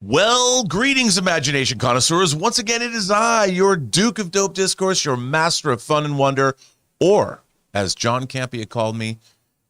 Well, greetings, imagination connoisseurs. Once again, it is I, your Duke of Dope Discourse, your master of fun and wonder, or, as John Campea called me,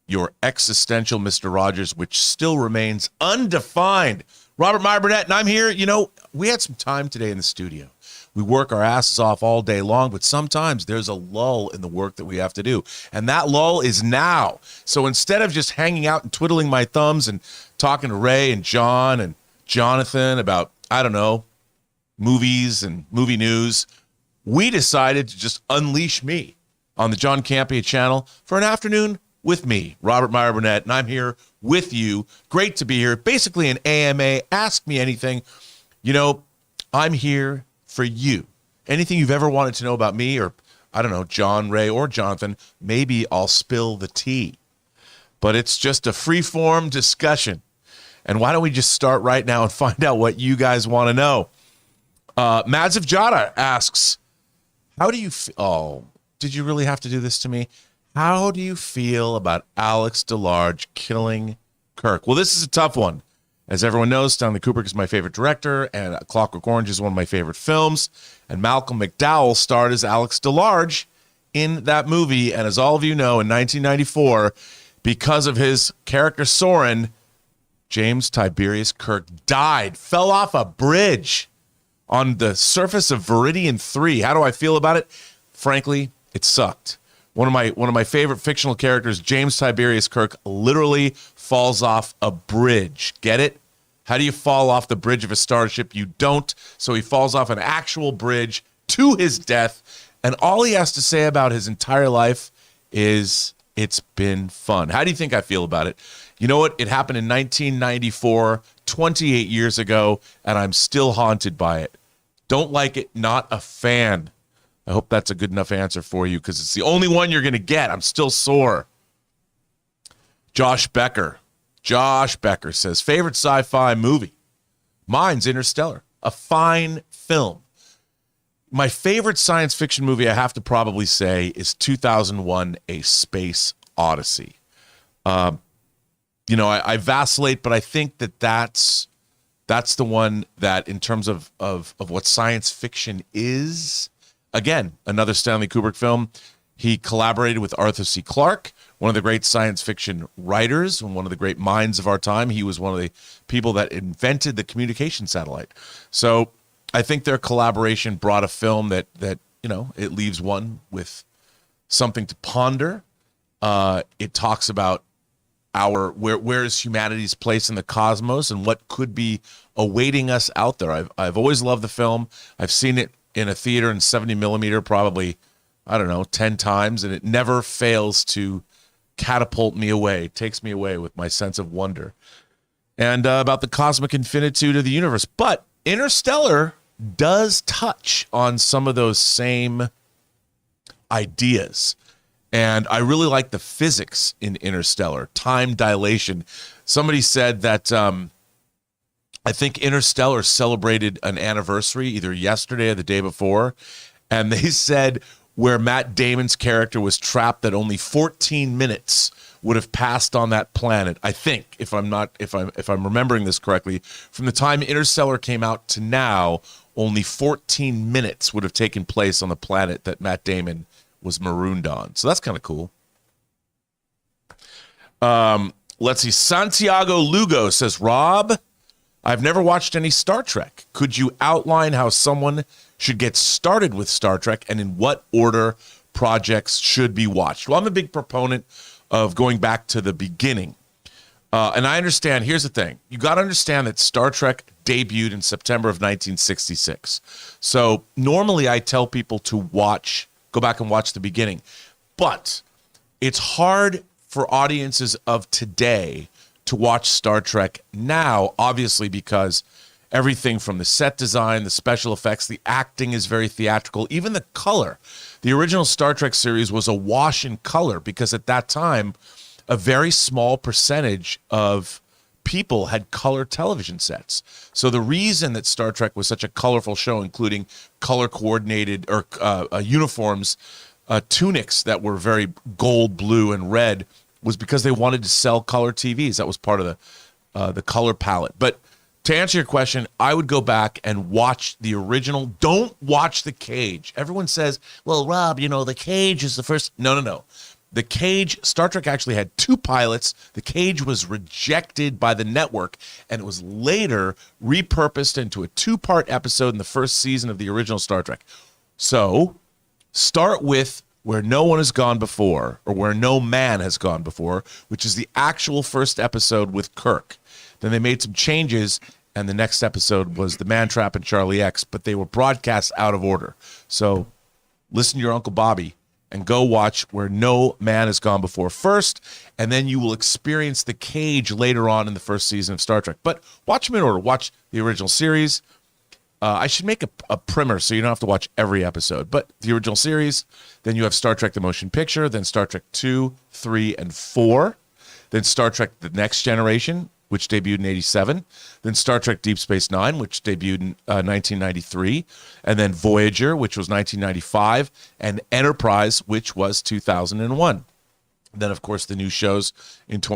your existential Mr. Rogers, which still remains undefined. Robert Meyer Burnett, and I'm here. You know, we had some time today in the studio. We work our asses off all day long, but sometimes there's a lull in the work that we have to do, and that lull is now. So instead of just hanging out and twiddling my thumbs and talking to Ray and John and Jonathan about, I don't know, movies and movie news, we decided to just unleash me on the John Campea channel for an afternoon with me, Robert Meyer Burnett, and I'm here with you. Great to be here. Basically an AMA, ask me anything. You know, I'm here for you. Anything you've ever wanted to know about me or, I don't know, John, Ray, or Jonathan, maybe I'll spill the tea. But it's just a free-form discussion. And why don't we just start right now and find out what you guys want to know? Mads of Jada asks, how do you feel? Oh, did you really have to do this to me? How do you feel about Alex DeLarge killing Kirk? Well, this is a tough one. As everyone knows, Stanley Kubrick is my favorite director, and Clockwork Orange is one of my favorite films. And Malcolm McDowell starred as Alex DeLarge in that movie. And as all of you know, in 1994, because of his character Soren, James Tiberius Kirk died, fell off a bridge on the surface of Viridian 3. How do I feel about it? Frankly, it sucked. One of my favorite fictional characters, James Tiberius Kirk, literally falls off a bridge. Get it? How do you fall off the bridge of a starship? You don't. So he falls off an actual bridge to his death, and all he has to say about his entire life is, it's been fun. How do you think I feel about it? You know what? It happened in 1994, 28 years ago, and I'm still haunted by it. Don't like it, not a fan. I hope that's a good enough answer for you, because it's the only one you're going to get. I'm still sore. Josh Becker says, favorite sci-fi movie? Mine's Interstellar, a fine film. My favorite science fiction movie, I have to probably say, is 2001: A Space Odyssey. You know, I vacillate, but I think that's the one that, in terms of what science fiction is, again, another Stanley Kubrick film. He collaborated with Arthur C. Clarke, one of the great science fiction writers and one of the great minds of our time. He was one of the people that invented the communication satellite. So I think their collaboration brought a film that you know, it leaves one with something to ponder. It talks about where is humanity's place in the cosmos and what could be awaiting us out there. I've always loved the film. I've seen it in a theater in 70 millimeter probably, I don't know, 10 times, and it never fails to catapult me away, takes me away with my sense of wonder and about the cosmic infinitude of the universe. But Interstellar does touch on some of those same ideas. And I really like the physics in Interstellar, time dilation. Somebody said that I think Interstellar celebrated an anniversary either yesterday or the day before. And they said where Matt Damon's character was trapped, that only 14 minutes would have passed on that planet. I think, if I'm remembering this correctly, from the time Interstellar came out to now, only 14 minutes would have taken place on the planet that Matt Damon was marooned on. So that's kind of cool. Let's see. Santiago Lugo says, Rob, I've never watched any Star Trek. Could you outline how someone should get started with Star Trek and in what order projects should be watched? Well, I'm a big proponent of going back to the beginning. And I understand, here's the thing. You got to understand that Star Trek debuted in September of 1966. So normally I tell people to go back and watch the beginning. But it's hard for audiences of today to watch Star Trek now, obviously, because everything from the set design, the special effects, the acting is very theatrical, even the color. The original Star Trek series was a wash in color because at that time, a very small percentage of people had color television sets. So the reason that Star Trek was such a colorful show, including color coordinated or uniforms, tunics that were very gold, blue, and red, was because they wanted to sell color TVs. That was part of the color palette. But to answer your question, I would go back and watch the original. Don't watch The Cage. Everyone says, well, Rob, The Cage is the first. No. The Cage, Star Trek actually had 2 pilots. The Cage was rejected by the network, and it was later repurposed into a 2-part episode in the first season of the original Star Trek. So start with Where No One Has Gone Before, or Where No Man Has Gone Before, which is the actual first episode with Kirk. Then they made some changes, and the next episode was The Man Trap and Charlie X, but they were broadcast out of order. So listen to your Uncle Bobby and go watch Where No Man Has Gone Before first, and then you will experience The Cage later on in the first season of Star Trek. But watch them in order. Watch the original series. I should make a primer so you don't have to watch every episode. But the original series, then you have Star Trek The Motion Picture, then Star Trek 2, 3, and 4, then Star Trek The Next Generation, which debuted in 87, then Star Trek Deep Space Nine, which debuted in 1993, and then Voyager, which was 1995, and Enterprise, which was 2001. Then, of course, the new shows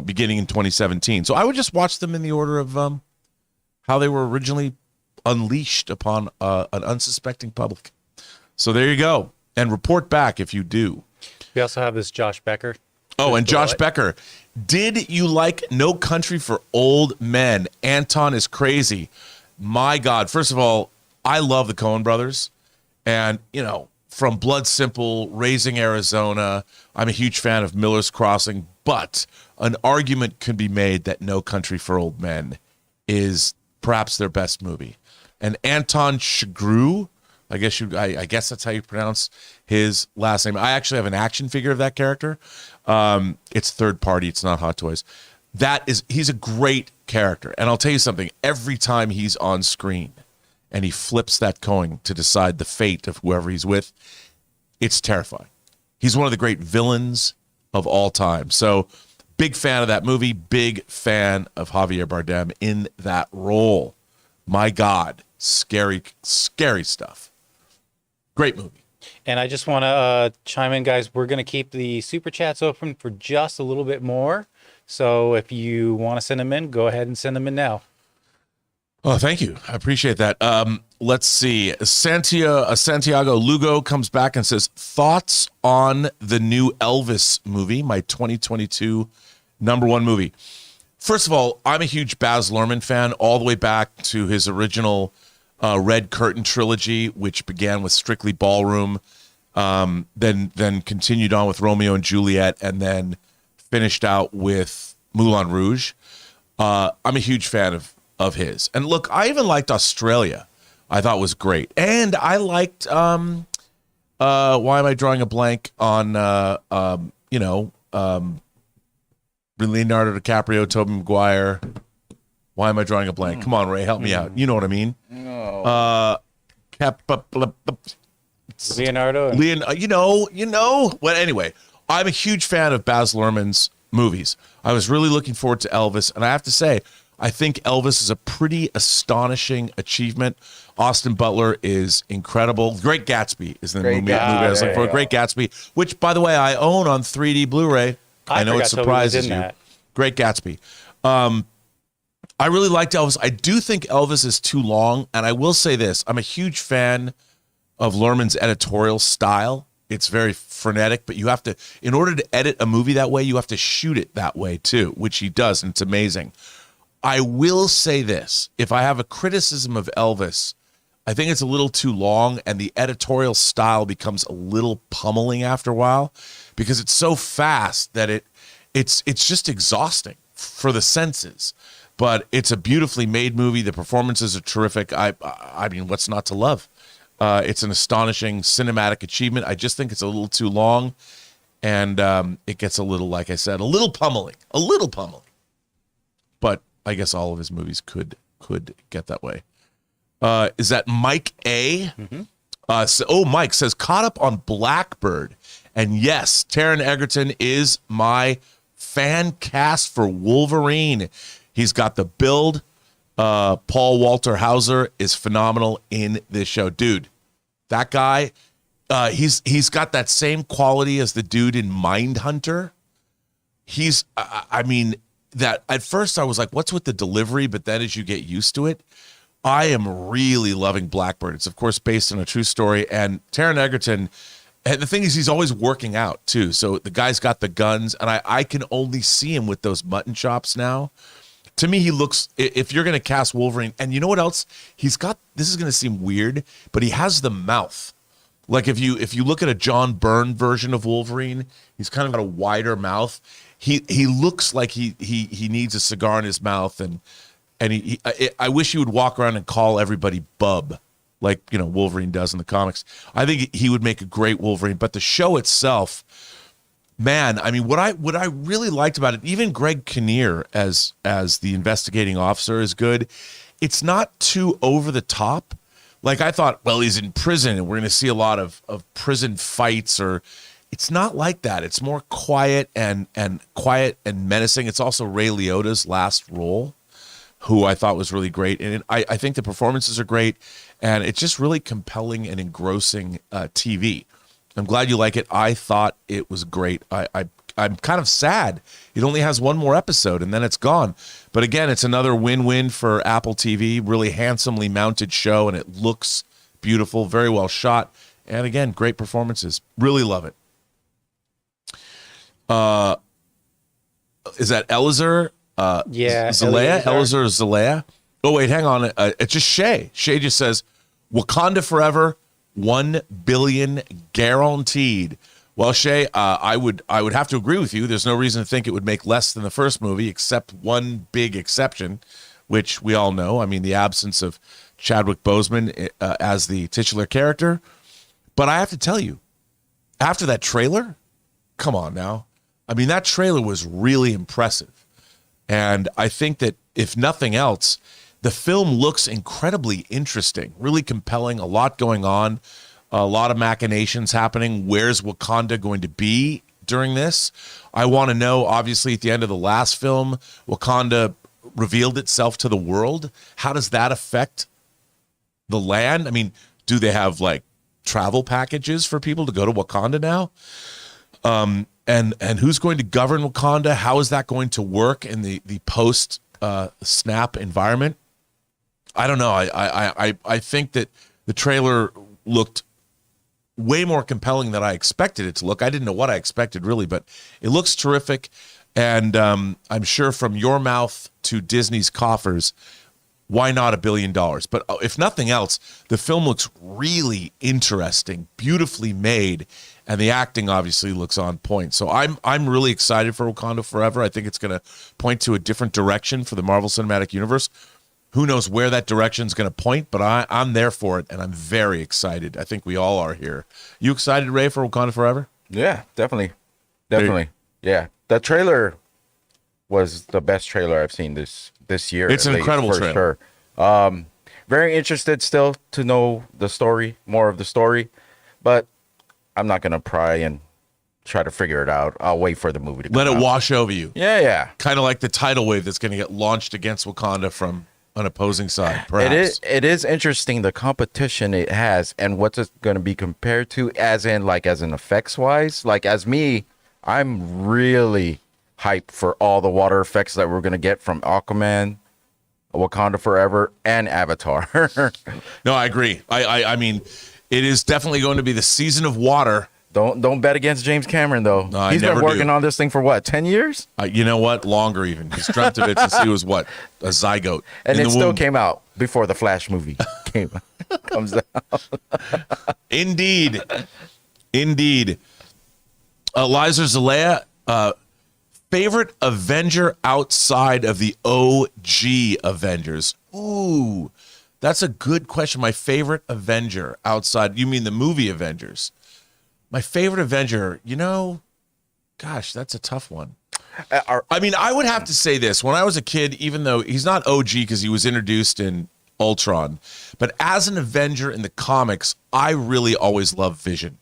beginning in 2017. So I would just watch them in the order of how they were originally unleashed upon an unsuspecting public. So there you go. And report back if you do. We also have this Josh Becker. Oh, and Josh Becker. Did you like No Country for Old Men? Anton is crazy. My God. First of all, I love the Coen brothers. And, from Blood Simple, Raising Arizona, I'm a huge fan of Miller's Crossing. But an argument could be made that No Country for Old Men is perhaps their best movie. And Anton Chigurh, I guess that's how you pronounce his last name. I actually have an action figure of that character. It's third party. It's not Hot Toys. He's a great character. And I'll tell you something, every time he's on screen and he flips that coin to decide the fate of whoever he's with, it's terrifying. He's one of the great villains of all time. So big fan of that movie, big fan of Javier Bardem in that role. My God, scary, scary stuff. Great movie. And I just want to chime in, guys. We're going to keep the super chats open for just a little bit more. So if you want to send them in, go ahead and send them in now. Oh, thank you. I appreciate that. Let's see. Santiago Lugo comes back and says, thoughts on the new Elvis movie, my 2022 #1 movie. First of all, I'm a huge Baz Luhrmann fan, all the way back to his original Red Curtain trilogy, which began with Strictly Ballroom, then continued on with Romeo and Juliet, and then finished out with Moulin Rouge. I'm a huge fan of his. And look, I even liked Australia. I thought was great. And I liked, why am I drawing a blank on, Leonardo DiCaprio, Tobey Maguire. Why am I drawing a blank? Come on, Ray, help me out. You know what I mean? No. Leonardo. Well, anyway, I'm a huge fan of Baz Luhrmann's movies. I was really looking forward to Elvis, and I have to say, I think Elvis is a pretty astonishing achievement. Austin Butler is incredible. Great Gatsby is the movie I was looking for. Great Gatsby, which, by the way, I own on 3D Blu-ray. I know it surprises you. Great Gatsby. I really liked Elvis. I do think Elvis is too long, and I will say this. I'm a huge fan of Luhrmann's editorial style. It's very frenetic, but you have to, in order to edit a movie that way, you have to shoot it that way too, which he does, and it's amazing. I will say this. If I have a criticism of Elvis, I think it's a little too long, and the editorial style becomes a little pummeling after a while because it's so fast that it's just exhausting for the senses. But it's a beautifully made movie. The performances are terrific. I mean, what's not to love? It's an astonishing cinematic achievement. I just think it's a little too long, and it gets a little, like I said, a little pummeling. But I guess all of his movies could get that way. Is that Mike A? Mm-hmm. Mike says, caught up on Blackbird. And yes, Taron Egerton is my fan cast for Wolverine. He's got the build. Paul Walter Hauser is phenomenal in this show. Dude, that guy, he's got that same quality as the dude in Mindhunter. that at first I was like, what's with the delivery? But then as you get used to it, I am really loving Blackbird. It's, of course, based on a true story. And Taron Egerton, and the thing is, he's always working out, too. So the guy's got the guns, and I can only see him with those mutton chops now. To me, he looks, if you're going to cast Wolverine, and you know what else? He's got, this is going to seem weird, but he has the mouth. Like if you look at a John Byrne version of Wolverine, he's kind of got a wider mouth. He looks like he needs a cigar in his mouth, and I wish he would walk around and call everybody Bub, like, you know, Wolverine does in the comics. I think he would make a great Wolverine. But the show itself, man, I mean, what I really liked about it, even Greg Kinnear as the investigating officer is good. It's not too over the top. Like I thought, well, he's in prison and we're going to see a lot of prison fights, or it's not like that. It's more quiet and menacing. It's also Ray Liotta's last role, who I thought was really great. And I think the performances are great, and it's just really compelling and engrossing TV. I'm glad you like it. I thought it was great. I'm kind of sad it only has one more episode and then it's gone. But again, it's another win-win for Apple TV. Really handsomely mounted show, and it looks beautiful, very well shot. And again, great performances. Really love it. Is that Eliezer? Zalea? Eliezer Zalea? Oh, wait, hang on. It's just Shay. Shay just says, Wakanda Forever, 1 billion guaranteed. Well, Shay, I would have to agree with you. There's no reason to think it would make less than the first movie, except one big exception, which we all know. I mean, the absence of Chadwick Boseman as the titular character. But I have to tell you, after that trailer, come on now. I mean, that trailer was really impressive. And I think that if nothing else, the film looks incredibly interesting, really compelling, a lot going on. A lot of machinations happening. Where's Wakanda going to be during this? I want to know, obviously, at the end of the last film, Wakanda revealed itself to the world. How does that affect the land? I mean, do they have, like, travel packages for people to go to Wakanda now? And who's going to govern Wakanda? How is that going to work in the post snap environment? I don't know. I think that the trailer looked way more compelling than I expected it to look. I didn't know what I expected, really, but it looks terrific. And I'm sure from your mouth to Disney's coffers, why not $1 billion? But if nothing else, the film looks really interesting, beautifully made, and the acting obviously looks on point. So I'm really excited for Wakanda Forever. I think it's going to point to a different direction for the Marvel Cinematic Universe. Who knows where that direction is going to point, but I'm there for it, and I'm very excited. I think we all are here. You excited, Ray, for Wakanda Forever? Yeah, definitely. Yeah, the trailer was the best trailer I've seen this year. It's an incredible trailer. Sure. Very interested still to know the story, more of the story, but I'm not going to pry and try to figure it out. I'll wait for the movie to come Let it out. wash over you. Yeah. Kind of like the tidal wave that's going to get launched against Wakanda from an opposing side, perhaps. It is interesting, the competition it has and what's it going to be compared to, as in effects wise. Like, as me, I'm really hyped for all the water effects that we're going to get from Aquaman, Wakanda Forever, and Avatar. No, I agree. I mean, it is definitely going to be the season of water. Don't bet against James Cameron, though. No, He's been working on this thing for what, 10 years? You know what? Longer even. He's dreamt of it since he was what? A zygote. And in it the still womb. came out before the Flash movie comes out. Indeed. Eliezer Zalea, favorite Avenger outside of the OG Avengers? Ooh, that's a good question. My favorite Avenger outside, you mean the movie Avengers? My favorite Avenger, gosh, that's a tough one. I mean, I would have to say this. When I was a kid, even though he's not OG because he was introduced in Ultron, but as an Avenger in the comics, I really always loved Vision.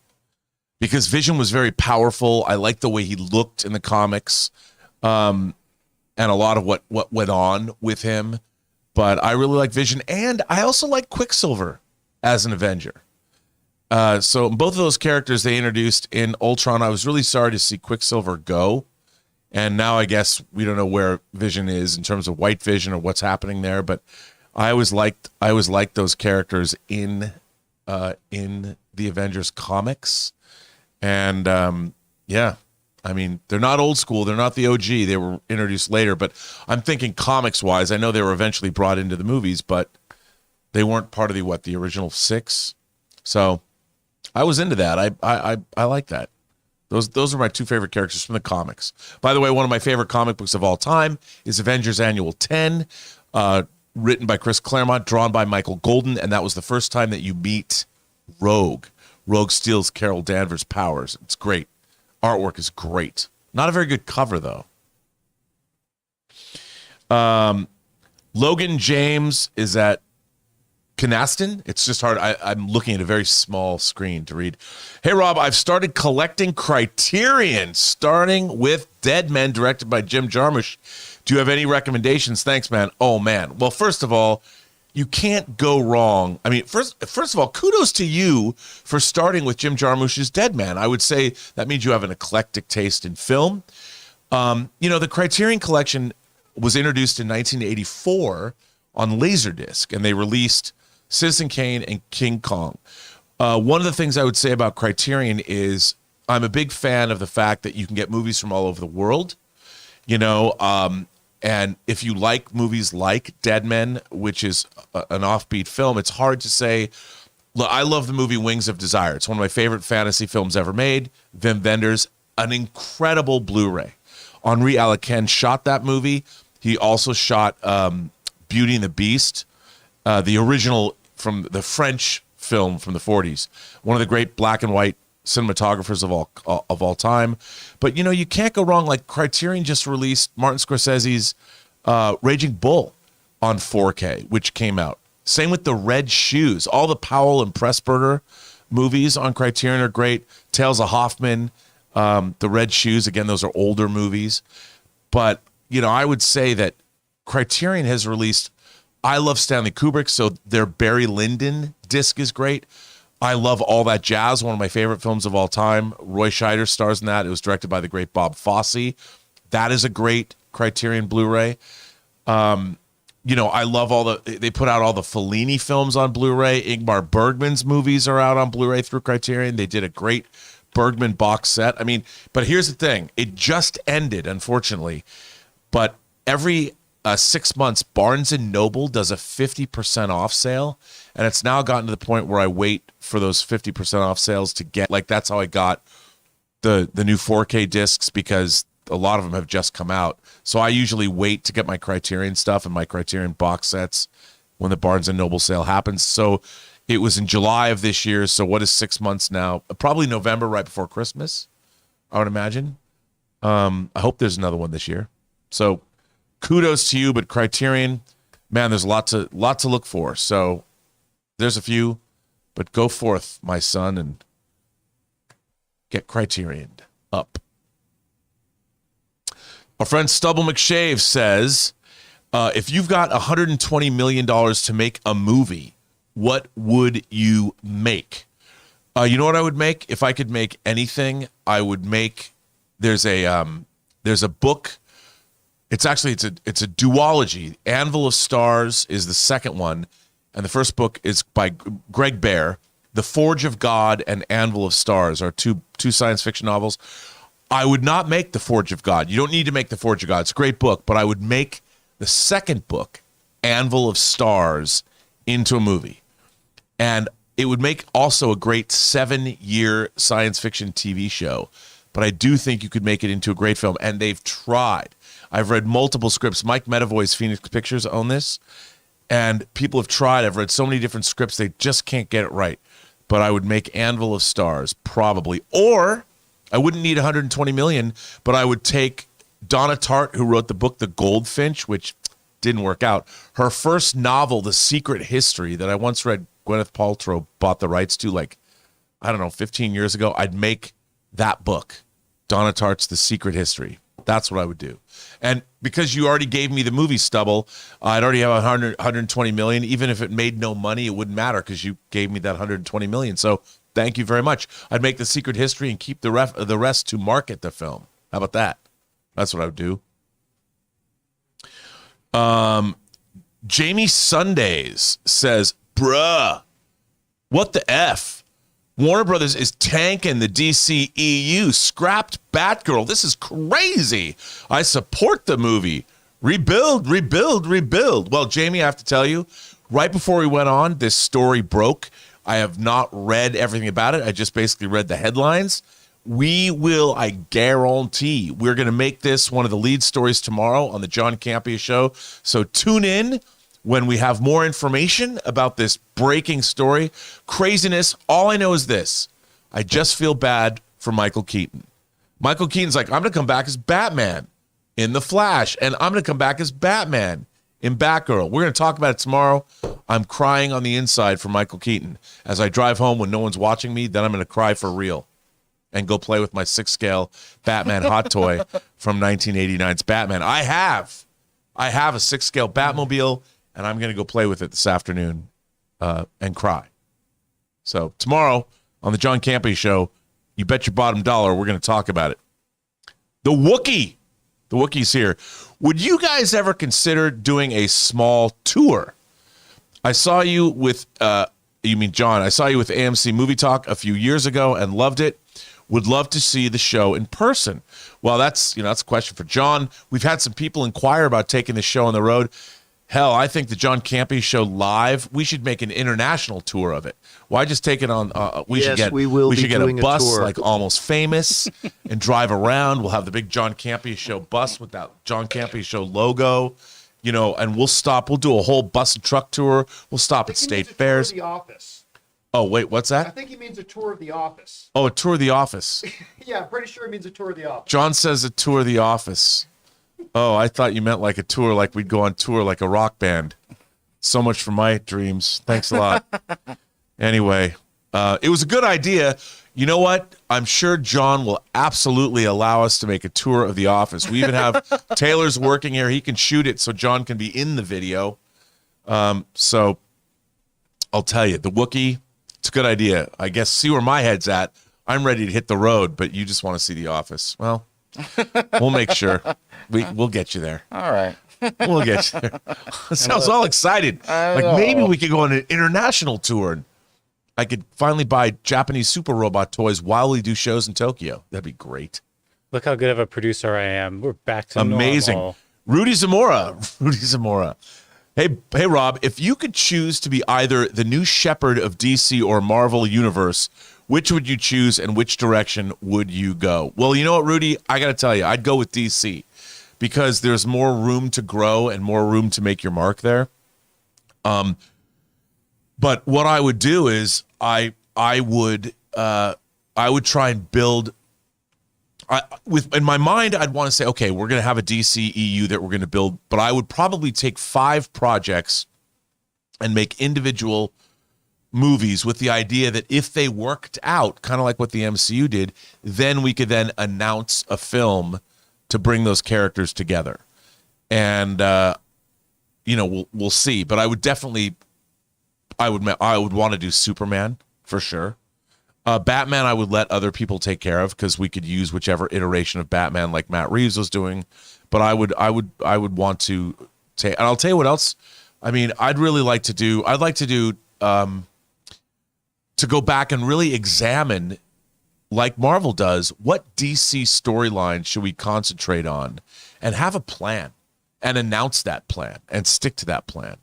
Because Vision was very powerful. I liked the way he looked in the comics, and a lot of what went on with him. But I really like Vision, and I also like Quicksilver as an Avenger. So both of those characters they introduced in Ultron, I was really sorry to see Quicksilver go. And now I guess we don't know where Vision is in terms of White Vision or what's happening there. But I always liked those characters in the Avengers comics. And yeah, I mean, they're not old school. They're not the OG. They were introduced later. But I'm thinking comics wise, I know they were eventually brought into the movies, but they weren't part of the original 6. So I was into that. I like that. Those are my 2 favorite characters from the comics. By the way, one of my favorite comic books of all time is Avengers Annual 10, written by Chris Claremont, drawn by Michael Golden, and that was the first time that you meet Rogue. Rogue steals Carol Danvers' powers. It's great. Artwork is great. Not a very good cover, though. Logan James is at Canaston. It's just hard. I'm looking at a very small screen to read. Hey, Rob, I've started collecting Criterion, starting with Dead Men, directed by Jim Jarmusch. Do you have any recommendations? Thanks, man. Oh, man. Well, first of all, you can't go wrong. I mean, first of all, kudos to you for starting with Jim Jarmusch's Dead Man. I would say that means you have an eclectic taste in film. The Criterion Collection was introduced in 1984 on Laserdisc, and they released Citizen Kane and King Kong. One of the things I would say about Criterion is I'm a big fan of the fact that you can get movies from all over the world, and if you like movies like Dead Men, which is an offbeat film, it's hard to say. Look, I love the movie Wings of Desire. It's one of my favorite fantasy films ever made. Wim Wenders, an incredible Blu-ray. Henri Alecken shot that movie. He also shot Beauty and the Beast, the original from the French film from the 40s. One of the great black and white cinematographers of all time. But you can't go wrong. Like Criterion just released Martin Scorsese's Raging Bull on 4K, which came out. Same with The Red Shoes. All the Powell and Pressburger movies on Criterion are great. Tales of Hoffman, The Red Shoes, again, those are older movies. But I would say that Criterion has released, I love Stanley Kubrick, so their Barry Lyndon disc is great. I love All That Jazz, one of my favorite films of all time. Roy Scheider stars in that. It was directed by the great Bob Fosse. That is a great Criterion Blu-ray. I love they put out all the Fellini films on Blu-ray. Ingmar Bergman's movies are out on Blu-ray through Criterion. They did a great Bergman box set. I mean, but here's the thing. It just ended, unfortunately. But every 6 months, Barnes & Noble does a 50% off sale. And it's now gotten to the point where I wait for those 50% off sales to get, like, that's how I got the new 4K discs, because a lot of them have just come out. So I usually wait to get my Criterion stuff and my Criterion box sets when the Barnes & Noble sale happens. So it was in July of this year. So what is 6 months now? Probably November, right before Christmas, I would imagine. I hope there's another one this year. So kudos to you, but Criterion, man, there's a lot to look for. So there's a few, but go forth, my son, and get Criterioned up. Our friend stubblemcshave says, if you've got $120 million to make a movie, what would you make? You know what I would make? If I could make anything, I would make, there's a book. It's a duology. Anvil of Stars is the second one, and the first book is by Greg Bear. The Forge of God and Anvil of Stars are two science fiction novels. I would not make The Forge of God. You don't need to make The Forge of God. It's a great book, but I would make the second book, Anvil of Stars, into a movie. And it would make also a great 7-year science fiction TV show. But I do think you could make it into a great film, and they've tried. I've read multiple scripts. Mike Medavoy's Phoenix Pictures own this, and people have tried. I've read so many different scripts, they just can't get it right. But I would make Anvil of Stars, probably. Or I wouldn't need $120 million, but I would take Donna Tartt, who wrote the book The Goldfinch, which didn't work out. Her first novel, The Secret History, that I once read Gwyneth Paltrow bought the rights to, 15 years ago. I'd make that book, Donna Tartt's The Secret History. That's what I would do. And because you already gave me the movie stubble, I'd already have $120 million. Even if it made no money, it wouldn't matter because you gave me that $120 million. So thank you very much. I'd make The Secret History and keep the rest to market the film. How about that? That's what I would do. Jamie Sundays says, bruh, what the F? Warner Brothers is tanking the DC EU. Scrapped Batgirl. This is crazy. I support the movie. Rebuild, rebuild, rebuild. Well, Jamie, I have to tell you, right before we went on, this story broke. I have not read everything about it. I just basically read the headlines. We will, I guarantee, we're going to make this one of the lead stories tomorrow on the John Campea Show. So tune in when we have more information about this breaking story. Craziness. All I know is this. I just feel bad for Michael Keaton. Michael Keaton's like, I'm going to come back as Batman in The Flash, and I'm going to come back as Batman in Batgirl. We're going to talk about it tomorrow. I'm crying on the inside for Michael Keaton. As I drive home when no one's watching me, then I'm going to cry for real and go play with my 6-scale Batman hot toy from 1989's Batman. I have a 6-scale Batmobile, and I'm going to go play with it this afternoon and cry. So tomorrow on the John Campea Show, you bet your bottom dollar we're going to talk about it. The Wookiee. The Wookiee's here. Would you guys ever consider doing a small tour? I saw you with, you mean John, I saw you with AMC Movie Talk a few years ago and loved it. Would love to see the show in person. Well, that's a question for John. We've had some people inquire about taking the show on the road. Hell, I think the John Campea Show live, we should make an international tour of it. Why just take it on? We should get a bus like Almost Famous and drive around. We'll have the big John Campea Show bus with that John Campea Show logo, and we'll stop. We'll do a whole bus and truck tour. We'll stop at state fairs. The office. Oh, wait, what's that? I think he means a tour of the office. Oh, a tour of the office. Yeah, I'm pretty sure he means a tour of the office. John says a tour of the office. Oh, I thought you meant like a tour, like we'd go on tour like a rock band. So much for my dreams. Thanks a lot. Anyway, it was a good idea. You know what? I'm sure John will absolutely allow us to make a tour of the office. We even have Taylor's working here. He can shoot it so John can be in the video. So I'll tell you, the Wookiee, it's a good idea. I guess see where my head's at. I'm ready to hit the road, but you just want to see the office. Well, we'll make sure. We'll get you there. All right. We'll get you there. Sounds all excited. Like maybe we could go on an international tour. And I could finally buy Japanese super robot toys while we do shows in Tokyo. That'd be great. Look how good of a producer I am. We're back to Amazing. normal. Rudy Zamora. Hey, Rob, if you could choose to be either the new shepherd of DC or Marvel Universe, which would you choose and which direction would you go? Well, you know what, Rudy? I got to tell you, I'd go with DC because there's more room to grow and more room to make your mark there. But what I would do is I would try and build in my mind, I'd want to say, okay, we're going to have a DC EU that we're going to build, but I would probably take 5 projects and make individual movies with the idea that if they worked out, kind of like what the MCU did, then we could then announce a film to bring those characters together. And, we'll see. But I would definitely, I would want to do Superman for sure. Batman, I would let other people take care of because we could use whichever iteration of Batman like Matt Reeves was doing. But I would want to take, and I'll tell you what else. I mean, I'd like to do, to go back and really examine, like Marvel does, what DC storyline should we concentrate on and have a plan and announce that plan and stick to that plan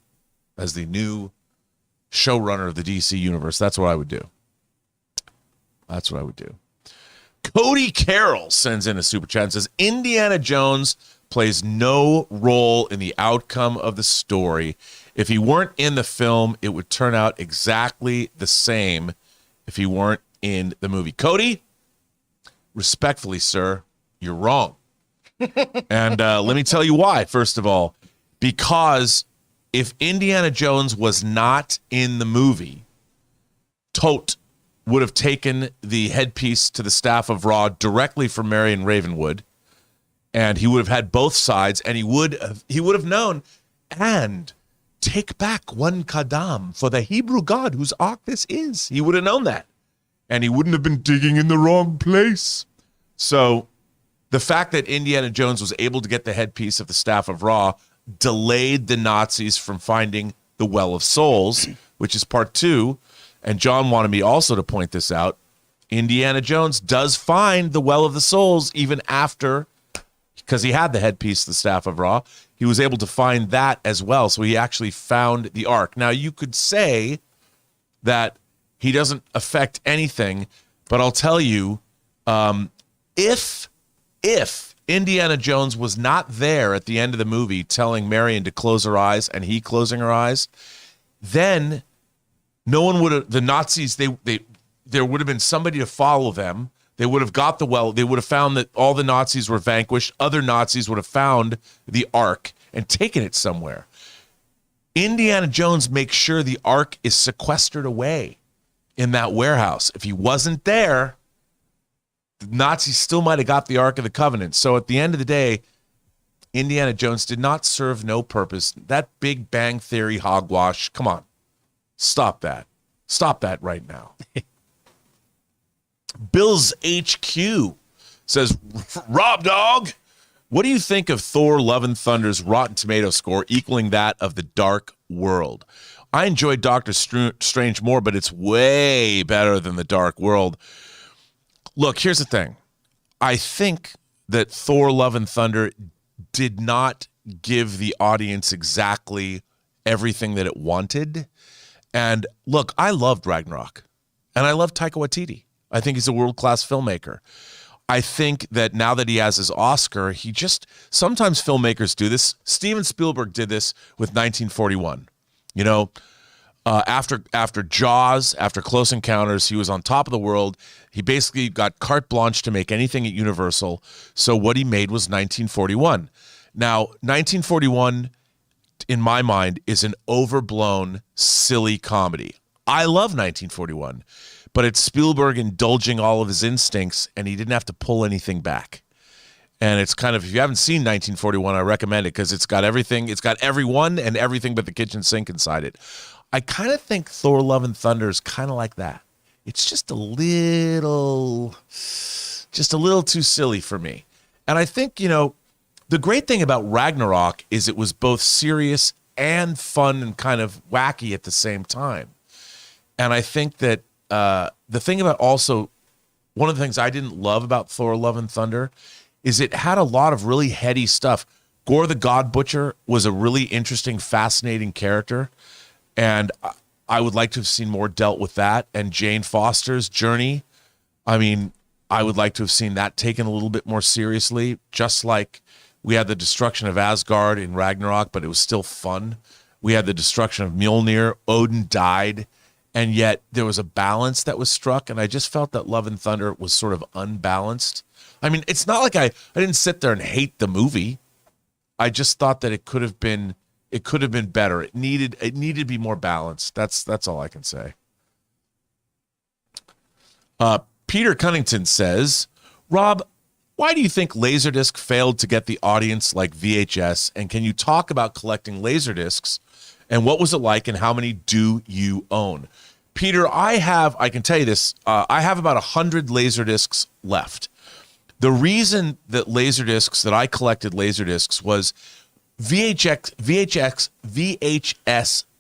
as the new showrunner of the DC universe. That's what I would do. Cody Carroll sends in a super chat and says, Indiana Jones plays no role in the outcome of the story. If he weren't in the film, it would turn out exactly the same if he weren't in the movie. Cody, respectfully, sir, you're wrong. And let me tell you why, first of all. Because if Indiana Jones was not in the movie, Tote would have taken the headpiece to the staff of Raw directly from Marion Ravenwood, and he would have had both sides, and he would have known, and take back one Kadam for the Hebrew God whose ark this is. He would have known that, and he wouldn't have been digging in the wrong place. So the fact that Indiana Jones was able to get the headpiece of the Staff of Ra delayed the Nazis from finding the Well of Souls, which is part 2. And John wanted me also to point this out. Indiana Jones does find the Well of the Souls even after, because he had the headpiece, the Staff of Ra. He was able to find that as well. So he actually found the Ark. Now, you could say that he doesn't affect anything, but I'll tell you, if Indiana Jones was not there at the end of the movie telling Marion to close her eyes and he closing her eyes, then no one would have, the Nazis, there would have been somebody to follow them. They would have got the well. They would have found that all the Nazis were vanquished. Other Nazis would have found the Ark and taken it somewhere. Indiana Jones makes sure the Ark is sequestered away in that warehouse. If he wasn't there, the Nazis still might have got the Ark of the Covenant. So at the end of the day, Indiana Jones did not serve no purpose. That Big Bang Theory hogwash, come on. Stop that. Stop that right now. Bill's HQ says, Rob Dog, what do you think of Thor Love and Thunder's Rotten Tomato score equaling that of The Dark World? I enjoyed Doctor Strange more, but it's way better than The Dark World. Look, here's the thing. I think that Thor Love and Thunder did not give the audience exactly everything that it wanted. And look, I loved Ragnarok, and I love Taika Waititi. I think he's a world-class filmmaker. I think that now that he has his Oscar, sometimes filmmakers do this. Steven Spielberg did this with 1941. You know, after Jaws, after Close Encounters, he was on top of the world. He basically got carte blanche to make anything at Universal. So what he made was 1941. Now, 1941, in my mind, is an overblown, silly comedy. I love 1941, but it's Spielberg indulging all of his instincts, and he didn't have to pull anything back. And it's kind of, if you haven't seen 1941, I recommend it because it's got everything. It's got everyone and everything but the kitchen sink inside it. I kind of think Thor Love and Thunder is kind of like that. It's just a little too silly for me. And I think, you know, the great thing about Ragnarok is it was both serious and fun and kind of wacky at the same time. And I think that the thing about also, one of the things I didn't love about Thor Love and Thunder is it had a lot of really heady stuff. Gore the God Butcher was a really interesting, fascinating character. And I would like to have seen more dealt with that. And Jane Foster's journey, I mean, I would like to have seen that taken a little bit more seriously, just like we had the destruction of Asgard in Ragnarok, but it was still fun. We had the destruction of Mjolnir. Odin died, and yet there was a balance that was struck, and I just felt that Love and Thunder was sort of unbalanced. I mean, it's not like I didn't sit there and hate the movie. I just thought that it could have been better. It needed to be more balanced. That's all I can say. Peter Cunnington says, Rob, why do you think Laserdisc failed to get the audience like VHS? And can you talk about collecting Laserdiscs? And what was it like, and how many do you own? Peter, I can tell you this, I have about 100 Laserdiscs left. The reason that that I collected Laserdiscs was VHS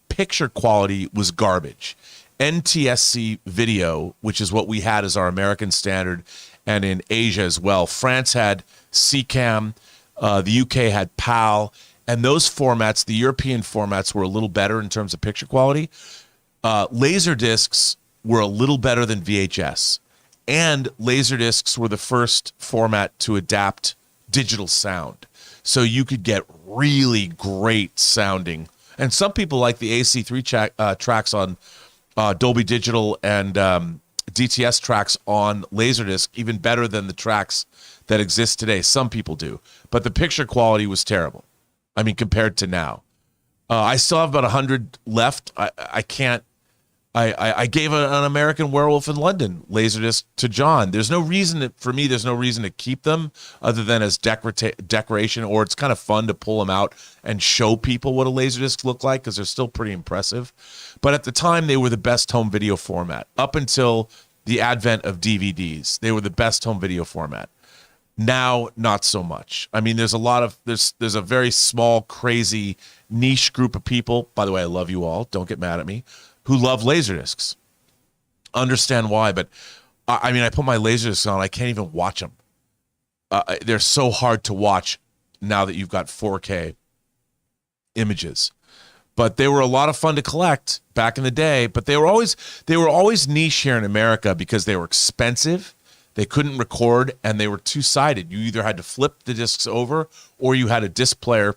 picture quality was garbage. NTSC video, which is what we had as our American standard, and in Asia as well. France had CCAM, the UK had PAL, and those formats, the European formats, were a little better in terms of picture quality. Laserdiscs were a little better than VHS, and Laserdiscs were the first format to adapt digital sound. So you could get really great sounding. And some people like the AC3 tracks on Dolby Digital and DTS tracks on Laserdisc even better than the tracks that exist today. Some people do. But the picture quality was terrible. I mean, compared to now. I still have about 100 left. I can't. I gave an American Werewolf in London Laserdisc to John. There's no reason for me. There's no reason to keep them other than as decoration, or it's kind of fun to pull them out and show people what a Laserdisc looked like because they're still pretty impressive. But at the time, they were the best home video format. Up until the advent of DVDs, they were the best home video format. Now, not so much. I mean, there's a very small, crazy niche group of people. By the way, I love you all. Don't get mad at me. Who love Laserdiscs. Understand why, but I mean, I put my Laserdiscs on. I can't even watch them. They're so hard to watch now that you've got 4K images. But they were a lot of fun to collect back in the day. But they were always niche here in America because they were expensive. They couldn't record, and they were two-sided. You either had to flip the discs over, or you had a disc player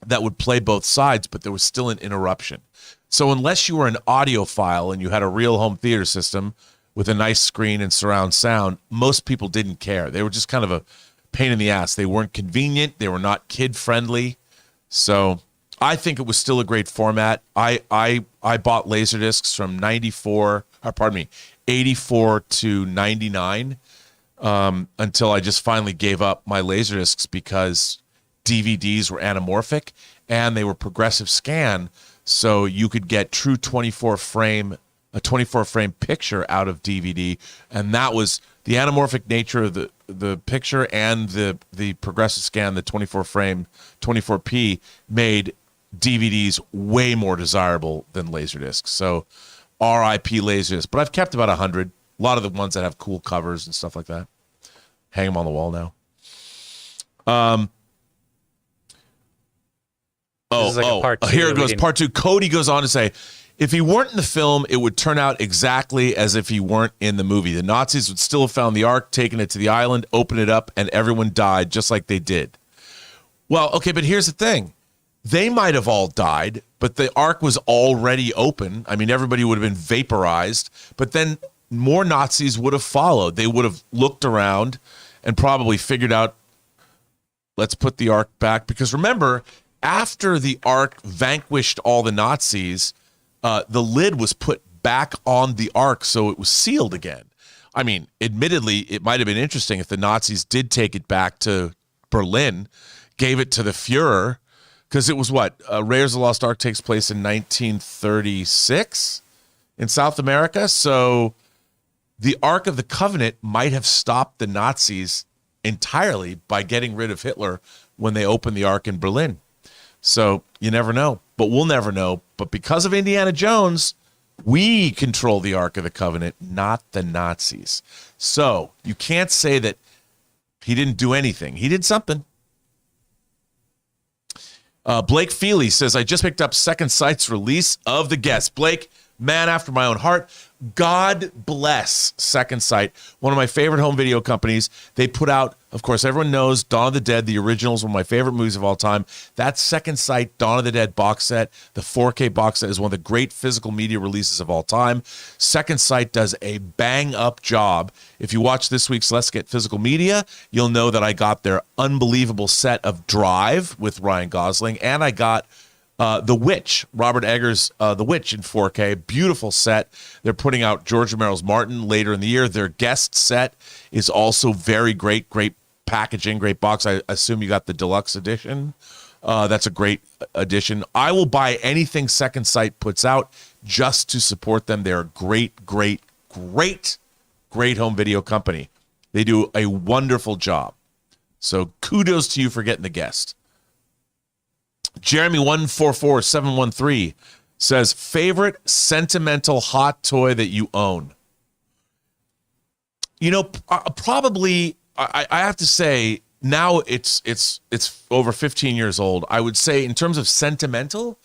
that would play both sides, but there was still an interruption. So unless you were an audiophile and you had a real home theater system with a nice screen and surround sound, most people didn't care. They were just kind of a pain in the ass. They weren't convenient. They were not kid-friendly. So I think it was still a great format. I bought Laserdiscs from 84 to 99 until I just finally gave up my Laserdiscs because DVDs were anamorphic and they were progressive scan, so you could get true 24 frame picture out of DVD, and that was the anamorphic nature of the picture and the progressive scan, the 24 frame 24p made DVDs way more desirable than Laserdiscs. So R.I.P. Laserdisc, but I've kept about 100. A lot of the ones that have cool covers and stuff like that. Hang them on the wall now. Here it goes. Part 2. Cody goes on to say, if he weren't in the film, it would turn out exactly as if he weren't in the movie. The Nazis would still have found the Ark, taken it to the island, opened it up, and everyone died just like they did. Well, okay, but here's the thing. They might have all died, but the Ark was already open. I mean, everybody would have been vaporized, but then more Nazis would have followed. They would have looked around and probably figured out, let's put the Ark back. Because remember, after the Ark vanquished all the Nazis, the lid was put back on the Ark, so it was sealed again. I mean, admittedly, it might have been interesting if the Nazis did take it back to Berlin, gave it to the Fuhrer, because it was what? Raiders of the Lost Ark takes place in 1936 in South America. So the Ark of the Covenant might have stopped the Nazis entirely by getting rid of Hitler when they opened the Ark in Berlin. So you never know, but we'll never know. But because of Indiana Jones, we control the Ark of the Covenant, not the Nazis. So you can't say that he didn't do anything. He did something. Blake Feely says, I just picked up Second Sight's release of The Guest. Blake, man after my own heart. God bless Second Sight, one of my favorite home video companies. They put out, of course, everyone knows Dawn of the Dead, the original, is one of my favorite movies of all time. That Second Sight Dawn of the Dead box set, the 4K box set, is one of the great physical media releases of all time. Second Sight does a bang-up job. If you watch this week's Let's Get Physical Media, you'll know that I got their unbelievable set of Drive with Ryan Gosling, and I got The Witch, Robert Eggers' The Witch in 4K. Beautiful set. They're putting out George Romero's Martin later in the year. Their guest set is also very great. Great packaging, great box. I assume you got the deluxe edition. That's a great edition. I will buy anything Second Sight puts out just to support them. They're a great home video company. They do a wonderful job. So kudos to you for getting The Guest. Jeremy 144713 says, favorite sentimental hot toy that you own. You know, probably I have to say now it's over 15 years old. I would say in terms of sentimental,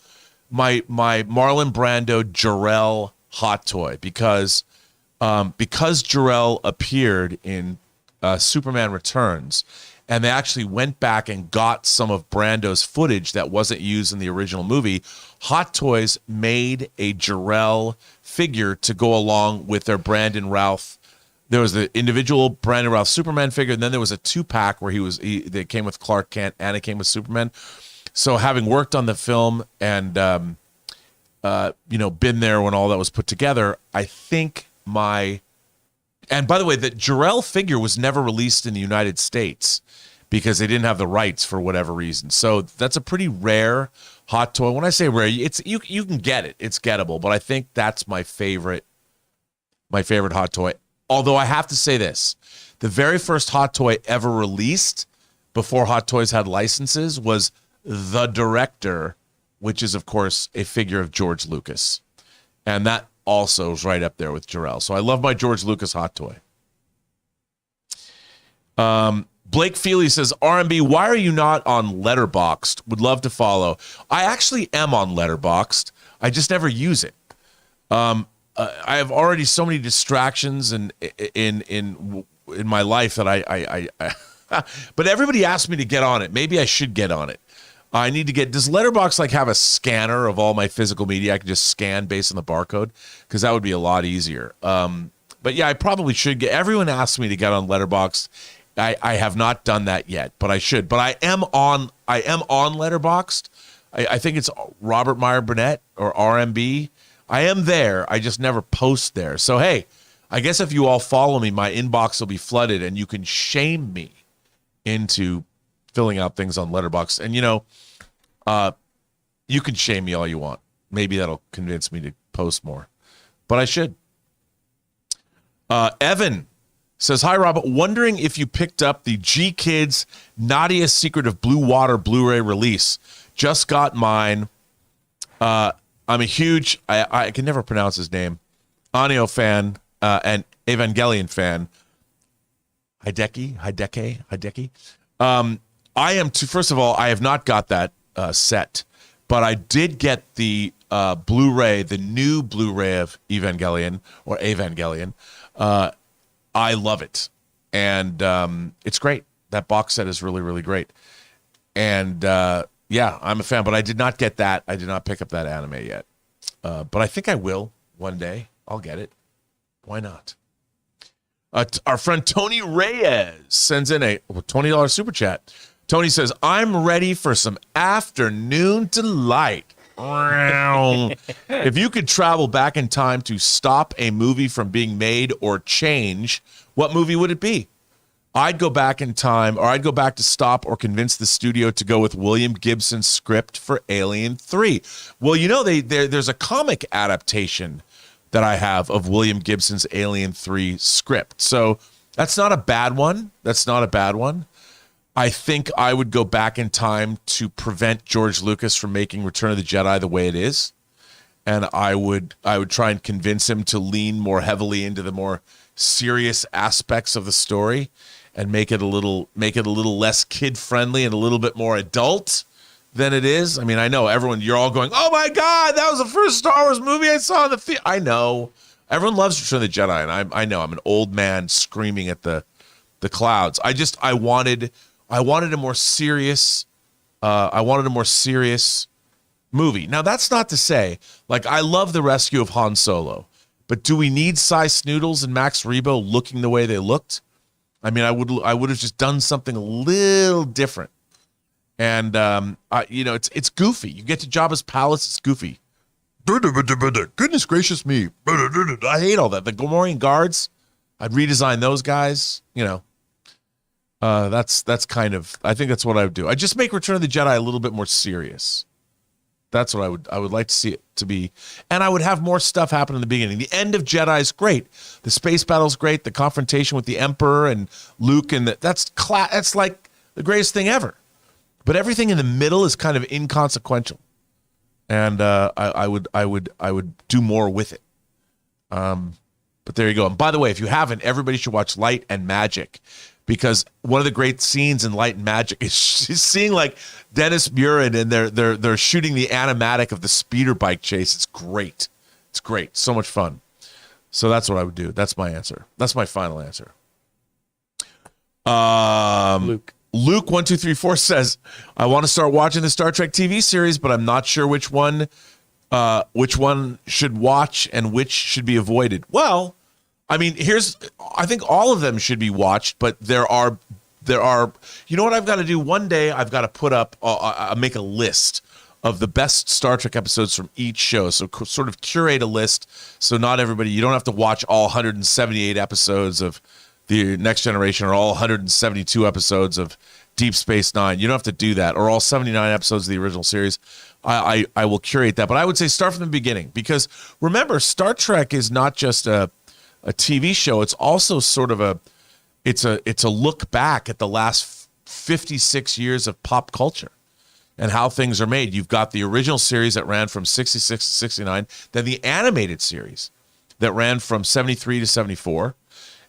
my Marlon Brando Jor-El hot toy, because Jor-El appeared in Superman Returns, and they actually went back and got some of Brando's footage that wasn't used in the original movie. Hot Toys made a Jor-El figure to go along with their Brandon Routh. There was the individual Brandon Routh Superman figure, and then there was a 2-pack where they came with Clark Kent and it came with Superman. So having worked on the film and been there when all that was put together, I think and by the way, the Jor-El figure was never released in the United States because they didn't have the rights for whatever reason. So that's a pretty rare hot toy. When I say rare, it's you can get it. It's gettable, but I think that's my favorite hot toy. Although I have to say this, The very first Hot Toy ever released before Hot Toys had licenses was The Director, which is, of course, a figure of George Lucas. And that also is right up there with Jarrell. So I love my George Lucas Hot Toy. Blake Feely says, RMB, why are you not on Letterboxed? Would love to follow. I actually am on Letterboxed. I just never use it. I have already so many distractions in my life that I but everybody asked me to get on it. Maybe I should get on it. I need to get, does Letterboxd like have a scanner of all my physical media? I can just scan based on the barcode, because that would be a lot easier. But yeah, I probably should get, everyone asked me to get on Letterboxd. I have not done that yet, but I should. But I am on Letterboxd. I think it's Robert Meyer Burnett or RMB. I am there. I just never post there. So, hey, I guess if you all follow me, my inbox will be flooded and you can shame me into filling out things on Letterboxd. And, you know, you can shame me all you want. Maybe that'll convince me to post more. But I should. Evan says, hi, Robert. Wondering if you picked up the G Kids Nadia's Secret of Blue Water Blu-ray release. Just got mine. I'm a huge, I can never pronounce his name, Anio fan and Evangelion fan. Hideki. I am too, first of all, I have not got that set, but I did get the Blu-ray, the new Blu-ray of Evangelion or Evangelion. I love it. And it's great. That box set is really, really great. And yeah, I'm a fan, but I did not get that. I did not pick up that anime yet. But I think I will one day. I'll get it. Why not? Our friend Tony Reyes sends in a $20 super chat. Tony says, I'm ready for some afternoon delight. If you could travel back in time to stop a movie from being made or change, what movie would it be? I'd go back in time, or I'd go back to stop or convince the studio to go with William Gibson's script for Alien 3. Well, you know, there's a comic adaptation that I have of William Gibson's Alien 3 script. So that's not a bad one. I think I would go back in time to prevent George Lucas from making Return of the Jedi the way it is. And I would try and convince him to lean more heavily into the more serious aspects of the story and make it a little less kid friendly and a little bit more adult than it is. I mean, I know everyone, you're all going, oh my God, that was the first Star Wars movie I saw in the theater. I know. Everyone loves Return of the Jedi, and I know I'm an old man screaming at the clouds. I wanted a more serious movie. Now, that's not to say, like, I love the rescue of Han Solo, but do we need Cy Snoodles and Max Rebo looking the way they looked? I mean, I would have just done something a little different. And you know, it's goofy. You get to Jabba's palace, it's goofy. Goodness gracious me. I hate all that. The Gamorrean guards, I'd redesign those guys, you know. That's kind of, I think that's what I would do. I just make Return of the Jedi a little bit more serious. That's what I would like to see it to be. And I would have more stuff happen in the beginning. The end of Jedi is great. The space battle's great. The confrontation with the Emperor and Luke, and that's like the greatest thing ever. But everything in the middle is kind of inconsequential. And I would do more with it. But there you go. And by the way, if you haven't, everybody should watch Light and Magic. Because one of the great scenes in Light and Magic is seeing like Dennis Muren and they're shooting the animatic of the speeder bike chase. It's great. It's great. So much fun. So that's what I would do. That's my answer. That's my final answer. Luke 1234 says, I want to start watching the Star Trek TV series, but I'm not sure which one should watch and which should be avoided. Well, I mean, I think all of them should be watched, but there are, you know what I've got to do? One day I've got to put up, make a list of the best Star Trek episodes from each show. So sort of curate a list. So not everybody, you don't have to watch all 178 episodes of The Next Generation or all 172 episodes of Deep Space Nine. You don't have to do that, or all 79 episodes of the original series. I will curate that, but I would say start from the beginning, because remember, Star Trek is not just a TV show. It's also sort of it's a look back at the last 56 years of pop culture and how things are made. You've got the original series that ran from 66 to 69, then the animated series that ran from 73 to 74,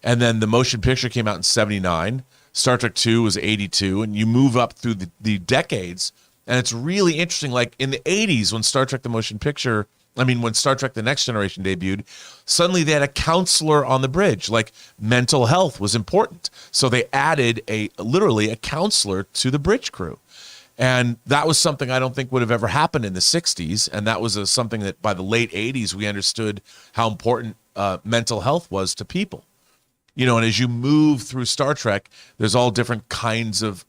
and then the motion picture came out in 79. Star Trek 2 was 82, and you move up through the decades, and it's really interesting. Like in the 80s, when Star Trek when Star Trek The Next Generation debuted, suddenly they had a counselor on the bridge. Like mental health was important. So they added literally a counselor to the bridge crew. And that was something I don't think would have ever happened in the 60s. And that was something that by the late 80s, we understood how important mental health was to people. You know, and as you move through Star Trek, there's all different kinds of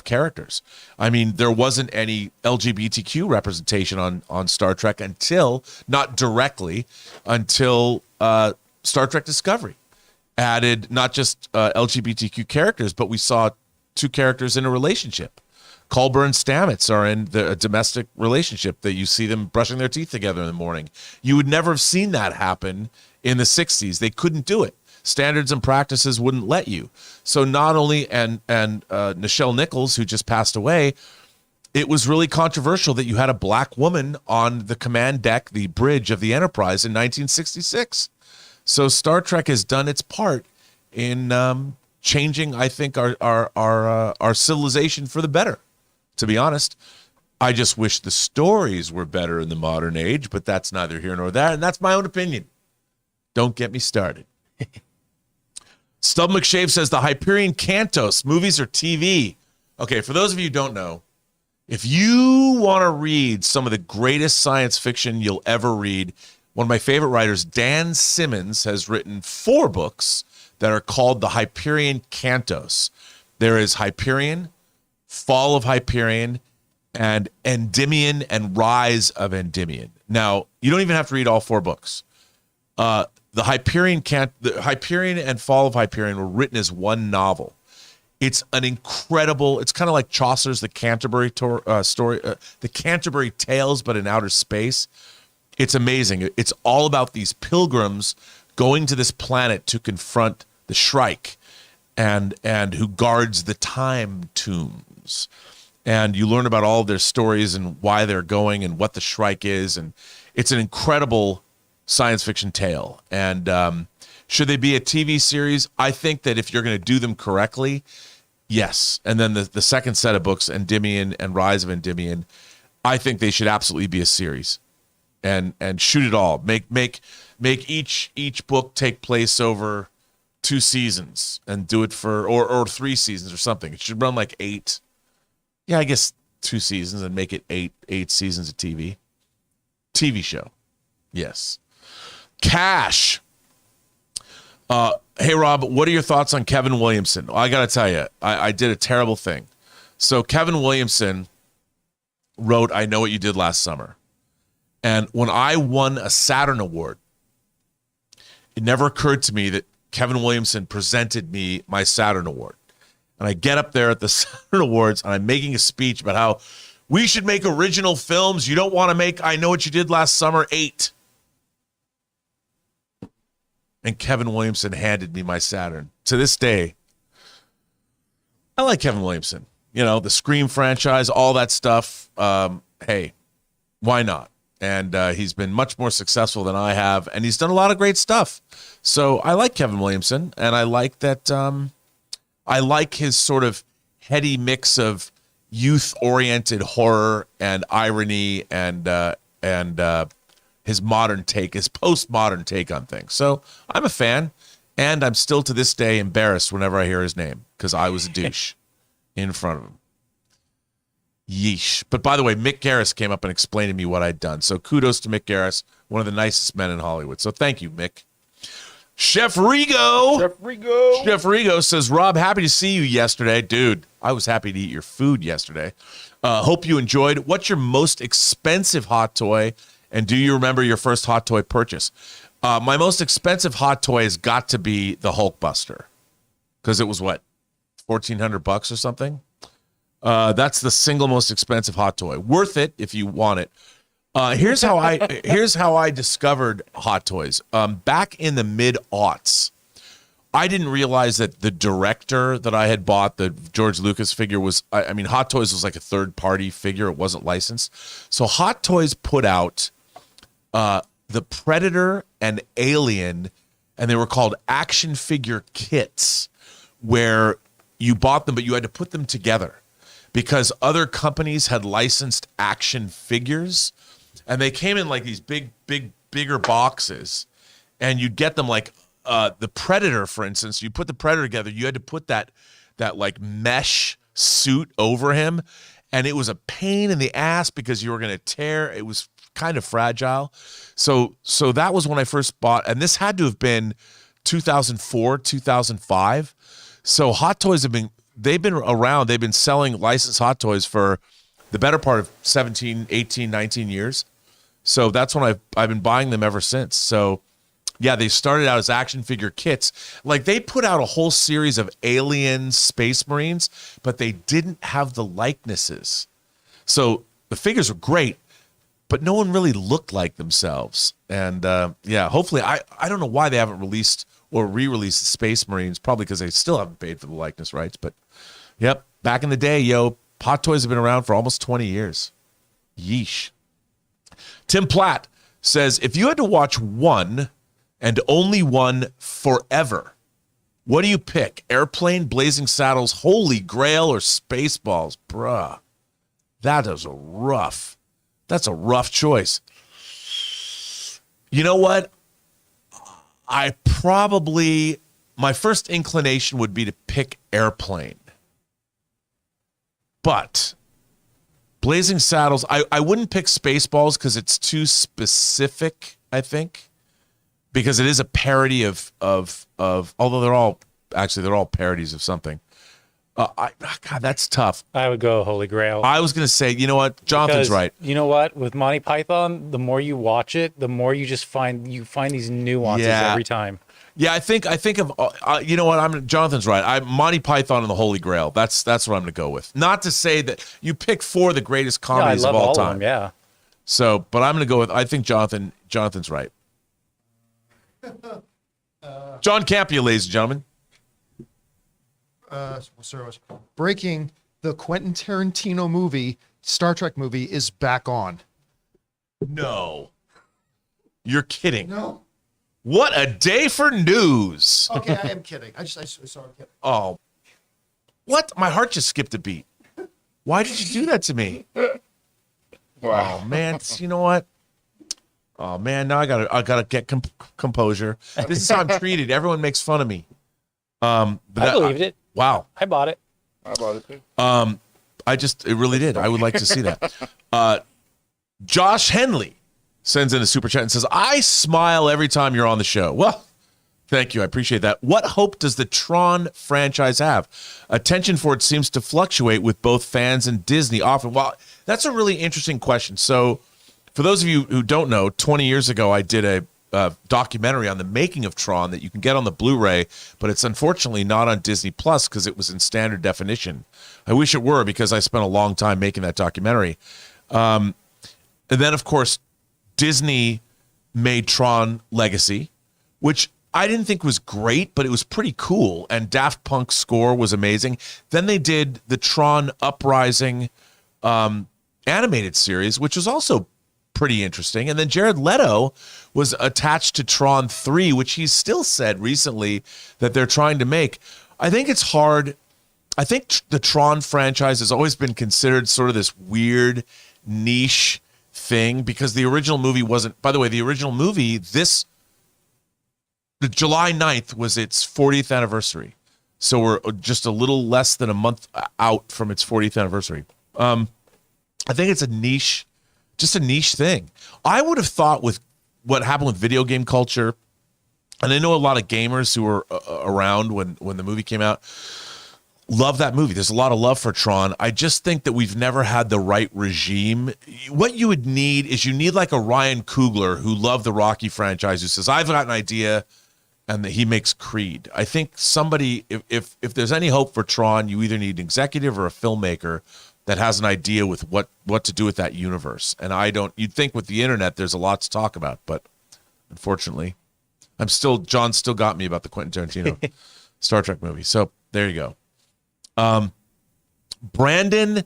characters. I mean, there wasn't any LGBTQ representation on Star Trek not directly, until Star Trek Discovery added not just LGBTQ characters, but we saw two characters in a relationship. Culber and Stamets are in a domestic relationship that you see them brushing their teeth together in the morning. You would never have seen that happen in the 60s. They couldn't do it. Standards and practices wouldn't let you. So not only, and Nichelle Nichols, who just passed away, it was really controversial that you had a black woman on the command deck, the bridge of the Enterprise in 1966. So Star Trek has done its part in changing, I think, our civilization for the better, to be honest. I just wish the stories were better in the modern age, but that's neither here nor there, and that's my own opinion. Don't get me started. Stub McShave says the Hyperion Cantatos, movies or TV. Okay, for those of you who don't know, if you want to read some of the greatest science fiction you'll ever read, one of my favorite writers, Dan Simmons, has written 4 books that are called the Hyperion Cantatos. There is Hyperion, Fall of Hyperion, and Endymion and Rise of Endymion. Now, you don't even have to read all 4 books. The Hyperion and Fall of Hyperion were written as one novel. It's an incredible. It's kind of like Chaucer's The Canterbury story, The Canterbury Tales, but in outer space. It's amazing. It's all about these pilgrims going to this planet to confront the Shrike, and who guards the time tombs. And you learn about all of their stories and why they're going and what the Shrike is, and it's an incredible science fiction tale. And should they be a TV series? I think that if you're going to do them correctly, yes. And then the second set of books, Endymion and Rise of Endymion, I think they should absolutely be a series, and shoot it all. Make each book take place over 2 seasons and do it for or 3 seasons or something. It should run like 8. Yeah, I guess 2 seasons and make it 8 seasons of TV show. Yes. Cash. Hey, Rob, what are your thoughts on Kevin Williamson? Well, I got to tell you, I did a terrible thing. So Kevin Williamson wrote I Know What You Did Last Summer. And when I won a Saturn Award, it never occurred to me that Kevin Williamson presented me my Saturn Award. And I get up there at the Saturn Awards, and I'm making a speech about how we should make original films. You don't want to make I Know What You Did Last Summer 8. And Kevin Williamson handed me my Saturn. To this day, I like Kevin Williamson. You know, the Scream franchise, all that stuff. Hey, why not? And he's been much more successful than I have, and he's done a lot of great stuff. So I like Kevin Williamson, and I like that. I like his sort of heady mix of youth-oriented horror and irony, and his modern take, his postmodern take on things. So I'm a fan, and I'm still to this day embarrassed whenever I hear his name because I was a douche in front of him. Yeesh. But by the way, Mick Garris came up and explained to me what I'd done. So kudos to Mick Garris, one of the nicest men in Hollywood. So thank you, Mick. Chef Rigo. Chef Rigo says, Rob, happy to see you yesterday. Dude, I was happy to eat your food yesterday. Hope you enjoyed. What's your most expensive hot toy? And do you remember your first hot toy purchase? My most expensive hot toy has got to be the Hulkbuster, because it was what, $1,400 or something. That's the single most expensive hot toy. Worth it if you want it. Here's how I discovered hot toys. Back in the mid-aughts, I didn't realize that the director that I had bought, the George Lucas figure, was, I mean, Hot Toys was like a third-party figure. It wasn't licensed. So Hot Toys put out the Predator and Alien, and they were called action figure kits, where you bought them, but you had to put them together because other companies had licensed action figures, and they came in like these bigger boxes, and you'd get them like the Predator, for instance. You put the Predator together, you had to put that like mesh suit over him, and it was a pain in the ass because you were going to tear. It was kind of fragile. So that was when I first bought, and this had to have been 2004, 2005. So Hot Toys they've been around. They've been selling licensed Hot Toys for the better part of 17, 18, 19 years. So that's when I've been buying them ever since. So yeah, they started out as action figure kits. Like they put out a whole series of Alien Space Marines, but they didn't have the likenesses. So the figures were great, but no one really looked like themselves. And yeah, hopefully, I don't know why they haven't released or re-released the Space Marines, probably because they still haven't paid for the likeness rights. But yep, back in the day, Hot Toys have been around for almost 20 years. Yeesh. Tim Platt says, if you had to watch one and only one forever, what do you pick? Airplane, Blazing Saddles, Holy Grail, or Spaceballs? Bruh, that's a rough choice. You know what? My first inclination would be to pick Airplane. But Blazing Saddles, I wouldn't pick Spaceballs because it's too specific, I think. Because it is a parody of although they're all parodies of something. God, that's tough. I would go Holy Grail. I was going to say, you know what? Jonathan's right. You know what? With Monty Python, the more you watch it, the more you just find these nuances every time. Yeah, I think of you know what? Jonathan's right. Monty Python and the Holy Grail. That's what I'm going to go with. Not to say that you pick four of the greatest comedies of all time. Of them, yeah. So, but I'm going to go with. I think Jonathan's right. John Campea, ladies and gentlemen. Breaking, the Quentin Tarantino movie, Star Trek movie, is back on. No. You're kidding. No. What a day for news. Okay, I am kidding. I saw him kidding. Oh. What? My heart just skipped a beat. Why did you do that to me? Wow. Oh, man. You know what? Oh, man. Now I gotta get composure. This is how I'm treated. Everyone makes fun of me. I believed it. Wow. I bought it. I bought it too. It really did. I would like to see that. Josh Henley sends in a super chat and says, I smile every time you're on the show. Well, thank you. I appreciate that. What hope does the Tron franchise have? Attention for it seems to fluctuate with both fans and Disney often. Well, that's a really interesting question. So for those of you who don't know, 20 years ago, I did a documentary on the making of Tron that you can get on the Blu-ray, but it's unfortunately not on Disney Plus because it was in standard definition. I wish it were because I spent a long time making that documentary. And then, of course, Disney made Tron Legacy, which I didn't think was great, but it was pretty cool. And Daft Punk's score was amazing. Then they did the Tron Uprising animated series, which was also pretty interesting. And then Jared Leto was attached to Tron 3, which he's still said recently that they're trying to make. I think it's hard. I think the Tron franchise has always been considered sort of this weird niche thing because the original movie wasn't, by the way, the original movie, the July 9th was its 40th anniversary. So we're just a little less than a month out from its 40th anniversary. I think it's a niche thing. I would have thought with what happened with video game culture, and I know a lot of gamers who were around when the movie came out, love that movie. There's a lot of love for Tron. I just think that we've never had the right regime. What you would need is you need like a Ryan Coogler who loved the Rocky franchise who says, I've got an idea, and that he makes Creed. I think somebody, if there's any hope for Tron, you either need an executive or a filmmaker that has an idea with what to do with that universe. And you'd think with the internet, there's a lot to talk about, but unfortunately, John still got me about the Quentin Tarantino Star Trek movie. So there you go. Brandon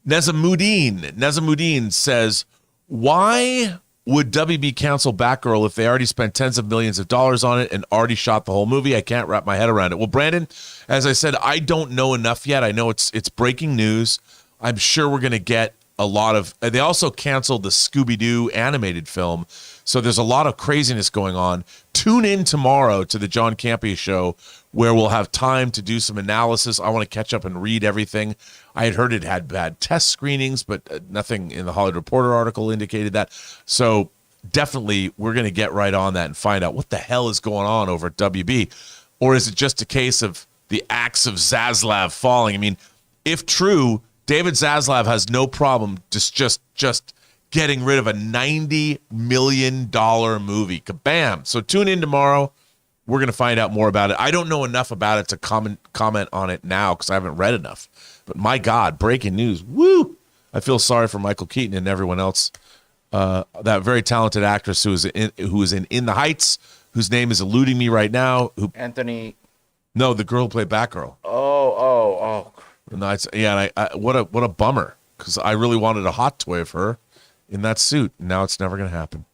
Nezamuddin says, why would WB cancel Batgirl if they already spent tens of millions of dollars on it and already shot the whole movie? I can't wrap my head around it. Well, Brandon, as I said, I don't know enough yet. I know it's breaking news. I'm sure we're going to get a lot of... They also canceled the Scooby-Doo animated film, so there's a lot of craziness going on. Tune in tomorrow to the John Campea Show, where we'll have time to do some analysis. I want to catch up and read everything. I had heard it had bad test screenings, but nothing in the Hollywood Reporter article indicated that. So definitely we're going to get right on that and find out what the hell is going on over at WB. Or is it just a case of the axe of Zaslav falling? I mean, if true, David Zaslav has no problem just getting rid of a $90 million movie. Kabam! So tune in tomorrow. We're going to find out more about it. I don't know enough about it to comment on it now because I haven't read enough. But my God, breaking news. Woo! I feel sorry for Michael Keaton and everyone else. That very talented actress who is in The Heights, whose name is eluding me right now. Anthony. No, the girl who played Batgirl. Oh. No, and what a bummer, because I really wanted a hot toy of her in that suit. Now it's never going to happen.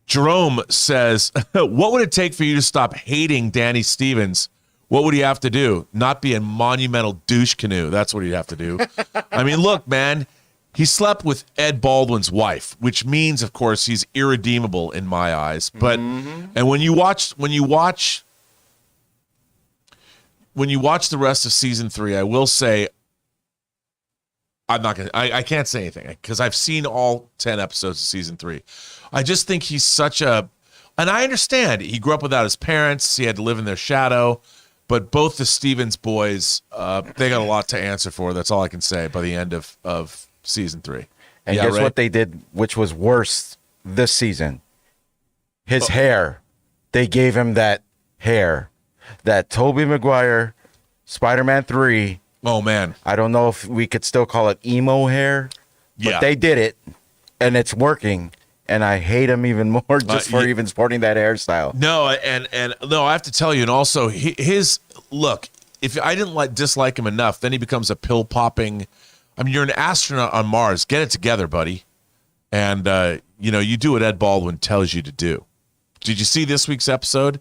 Jerome says, what would it take for you to stop hating Danny Stevens? What would he have to do? Not be a monumental douche canoe. That's what he'd have to do. I mean, look, man, he slept with Ed Baldwin's wife, which means, of course, he's irredeemable in my eyes. But and when you watch the rest of season 3, I will say, I can't say anything because I've seen all 10 episodes of season 3. I just think he's such a, and I understand he grew up without his parents. He had to live in their shadow, but both the Stevens boys, they got a lot to answer for. That's all I can say by the end of season 3. And guess what they did, which was worse this season? His hair. They gave him that hair. That Tobey Maguire, Spider-Man 3. Oh, man. I don't know if we could still call it emo hair, but they did it, and it's working. And I hate him even more just for even sporting that hairstyle. No, and no, I have to tell you, and also his look. If I didn't dislike him enough, then he becomes a pill popping. I mean, you're an astronaut on Mars. Get it together, buddy. And you do what Ed Baldwin tells you to do. Did you see this week's episode?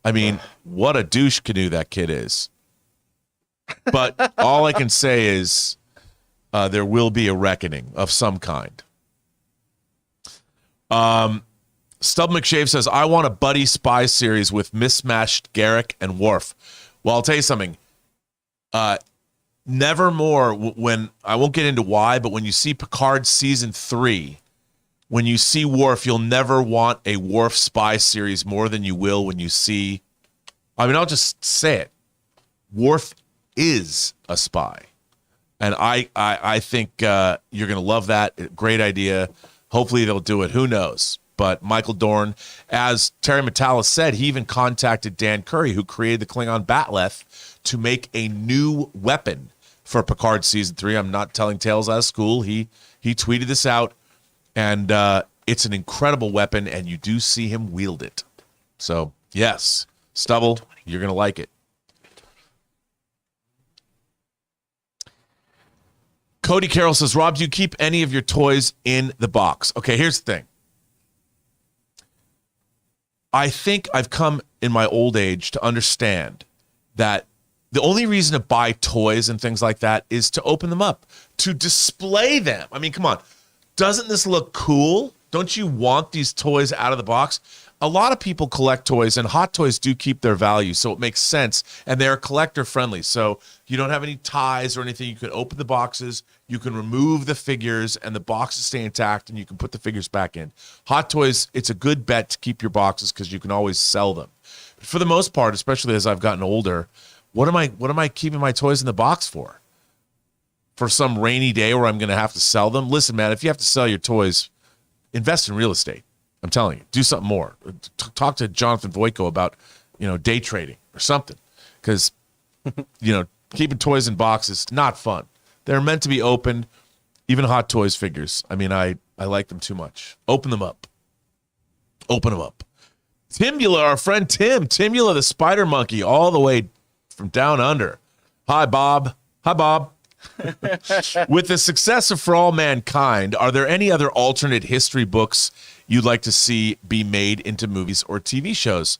I mean, what a douche canoe that kid is. But all I can say is there will be a reckoning of some kind. StubbleMcShave says, I want a buddy spy series with mismatched Garrick and Worf. Well, I'll tell you something. Never more when, I won't get into why, but when you see Picard season 3, when you see Worf, you'll never want a Worf spy series more than you will when you see, I mean, I'll just say it. Worf is a spy. And I think you're going to love that. Great idea. Hopefully they'll do it. Who knows? But Michael Dorn, as Terry Matalas said, he even contacted Dan Curry, who created the Klingon Batleth, to make a new weapon for Picard season 3. I'm not telling tales out of school. He tweeted this out, and it's an incredible weapon, and you do see him wield it. So, yes, Stubble, you're going to like it. Cody Carroll says, Rob, do you keep any of your toys in the box? Okay, here's the thing. I think I've come in my old age to understand that the only reason to buy toys and things like that is to open them up, to display them. I mean, come on. Doesn't this look cool? Don't you want these toys out of the box? A lot of people collect toys, and hot toys do keep their value, so it makes sense, and they're collector friendly. So you don't have any ties or anything. You can open the boxes, you can remove the figures, and the boxes stay intact, and you can put the figures back in. Hot toys, it's a good bet to keep your boxes because you can always sell them. But for the most part, especially as I've gotten older, what am I keeping my toys in the box for? For some rainy day where I'm going to have to sell them? Listen, man, if you have to sell your toys, invest in real estate. I'm telling you, do something more. Talk to Jonathan Voico about, day trading or something. Because, keeping toys in boxes, not fun. They're meant to be opened. Even Hot Toys figures. I mean, I like them too much. Open them up. Open them up. Timula, our friend Timula the spider monkey, all the way from down under. Hi, Bob. With the success of For All Mankind, are there any other alternate history books you'd like to see be made into movies or TV shows?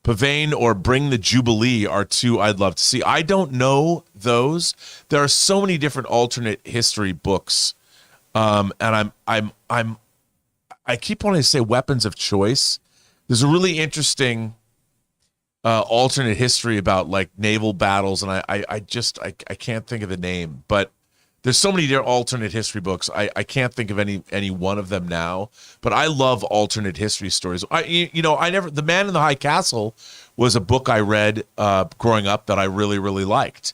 Pavane or Bring the Jubilee are two I'd love to see. I don't know those. There are so many different alternate history books, and I keep wanting to say weapons of choice. There's a really interesting alternate history about like naval battles, and I can't think of the name, but there's so many alternate history books. I can't think of any one of them now, but I love alternate history stories. The Man in the High Castle was a book I read growing up that I really, really liked.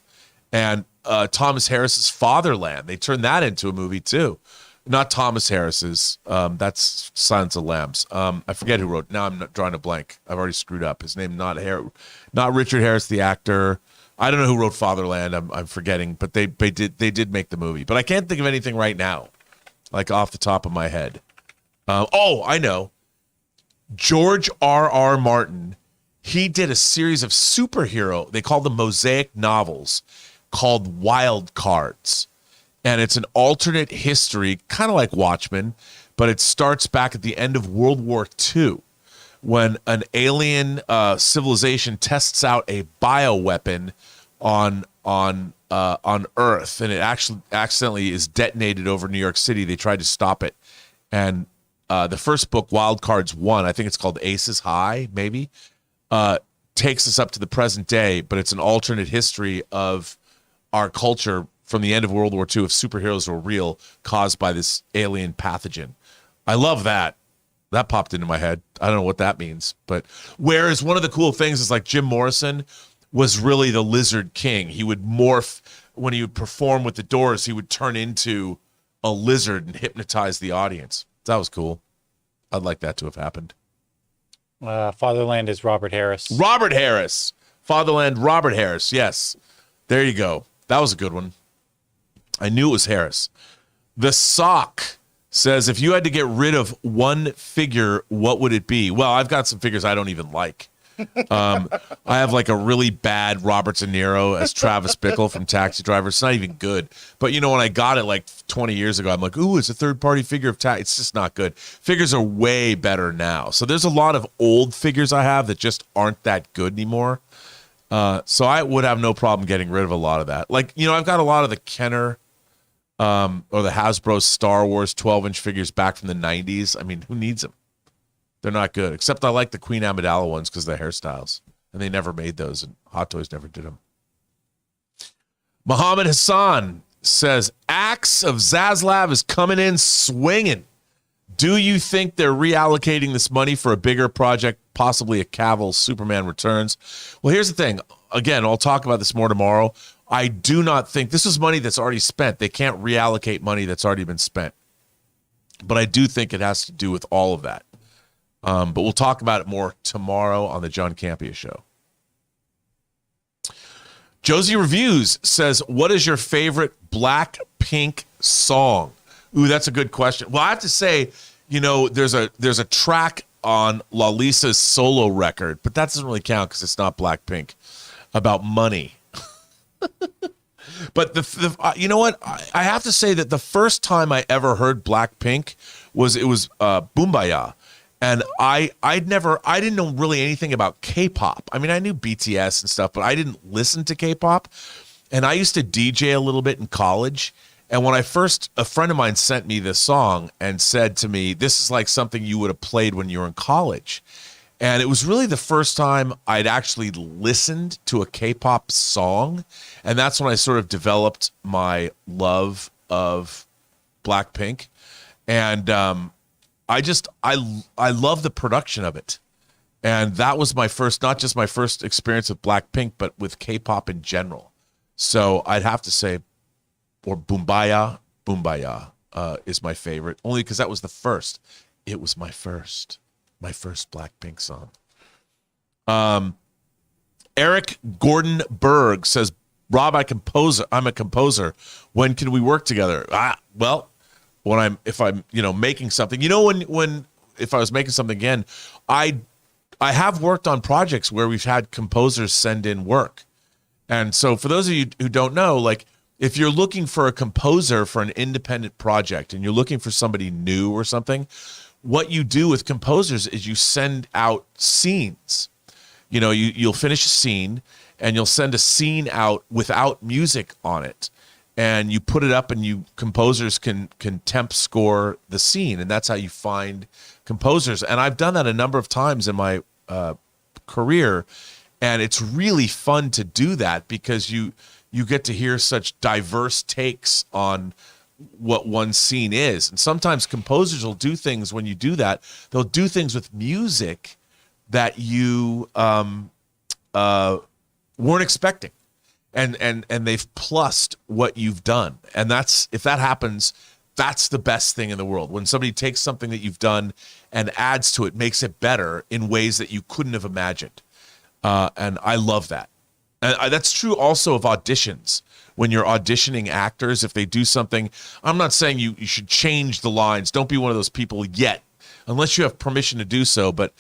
And Thomas Harris's Fatherland, they turned that into a movie too. Not Thomas Harris's. That's Silence of the Lambs. I forget who wrote. Now I'm not drawing a blank. I've already screwed up. His name not Richard Harris, the actor. I don't know who wrote Fatherland. I'm forgetting, but they did make the movie. But I can't think of anything right now, like off the top of my head. I know. George R.R. Martin. He did a series of superhero. They called them mosaic novels, called Wild Cards. And it's an alternate history, kind of like Watchmen, but it starts back at the end of World War II when an alien civilization tests out a bioweapon on Earth, and it actually accidentally is detonated over New York City. They tried to stop it. And the first book, Wild Cards 1, I think it's called Aces High, maybe, takes us up to the present day, but it's an alternate history of our culture from the end of World War II, if superheroes were real, caused by this alien pathogen. I love that. That popped into my head. I don't know what that means. But whereas one of the cool things is like Jim Morrison was really the Lizard King. He would morph when he would perform with the Doors. He would turn into a lizard and hypnotize the audience. That was cool. I'd like that to have happened. Fatherland is Robert Harris. Robert Harris. Fatherland, Robert Harris. Yes. There you go. That was a good one. I knew it was Harris. The Sock says, if you had to get rid of one figure, what would it be? Well, I've got some figures I don't even like. I have like a really bad Robert De Niro as Travis Bickle from Taxi Driver. It's not even good. But when I got it like 20 years ago, I'm like, ooh, it's a third-party figure of Taxi. It's just not good. Figures are way better now. So there's a lot of old figures I have that just aren't that good anymore. So I would have no problem getting rid of a lot of that. Like, I've got a lot of the Kenner or the Hasbro Star Wars 12-inch figures back from the 90s. I mean, who needs them? They're not good. Except I like the Queen Amidala ones because of the hairstyles. And they never made those, and Hot Toys never did them. Muhammad Hassan says, Axe of Zaslav is coming in swinging. Do you think they're reallocating this money for a bigger project, possibly a Cavill Superman Returns? Well, here's the thing. Again, I'll talk about this more tomorrow. I do not think this is money that's already spent. They can't reallocate money that's already been spent. But I do think it has to do with all of that. But we'll talk about it more tomorrow on the John Campea Show. Josie Reviews says, what is your favorite Blackpink song? Ooh, that's a good question. Well, I have to say, there's a track on Lalisa's solo record, but that doesn't really count because it's not Blackpink, about money. But you know what? I have to say that the first time I ever heard Blackpink was Boombaya. And I didn't know really anything about K-pop. I mean, I knew BTS and stuff, but I didn't listen to K-pop. And I used to DJ a little bit in college. And when a friend of mine sent me this song and said to me, this is like something you would have played when you were in college. And it was really the first time I'd actually listened to a K-pop song. And that's when I sort of developed my love of Blackpink. And I love the production of it. And that was not just my first experience with Blackpink, but with K-pop in general. So I'd have to say, or Boombaya is my favorite, only because that was the first. It was my first Blackpink song. Eric Gordon Berg says, Rob, I'm a composer. When can we work together? Well, if I'm making something, when if I was making something again, I have worked on projects where we've had composers send in work. And so for those of you who don't know, like if you're looking for a composer for an independent project and you're looking for somebody new or something, what you do with composers is you send out scenes. You know, you'll finish a scene and you'll send a scene out without music on it. And you put it up and composers can temp score the scene. And that's how you find composers. And I've done that a number of times in my career. And it's really fun to do that because you get to hear such diverse takes on what one scene is. And sometimes composers will do things when you do that. They'll do things with music that you weren't expecting. And they've plussed what you've done. And if that happens, that's the best thing in the world. When somebody takes something that you've done and adds to it, makes it better in ways that you couldn't have imagined. And I love that. And that's true also of auditions. When you're auditioning actors, if they do something, I'm not saying you should change the lines. Don't be one of those people yet, unless you have permission to do so. But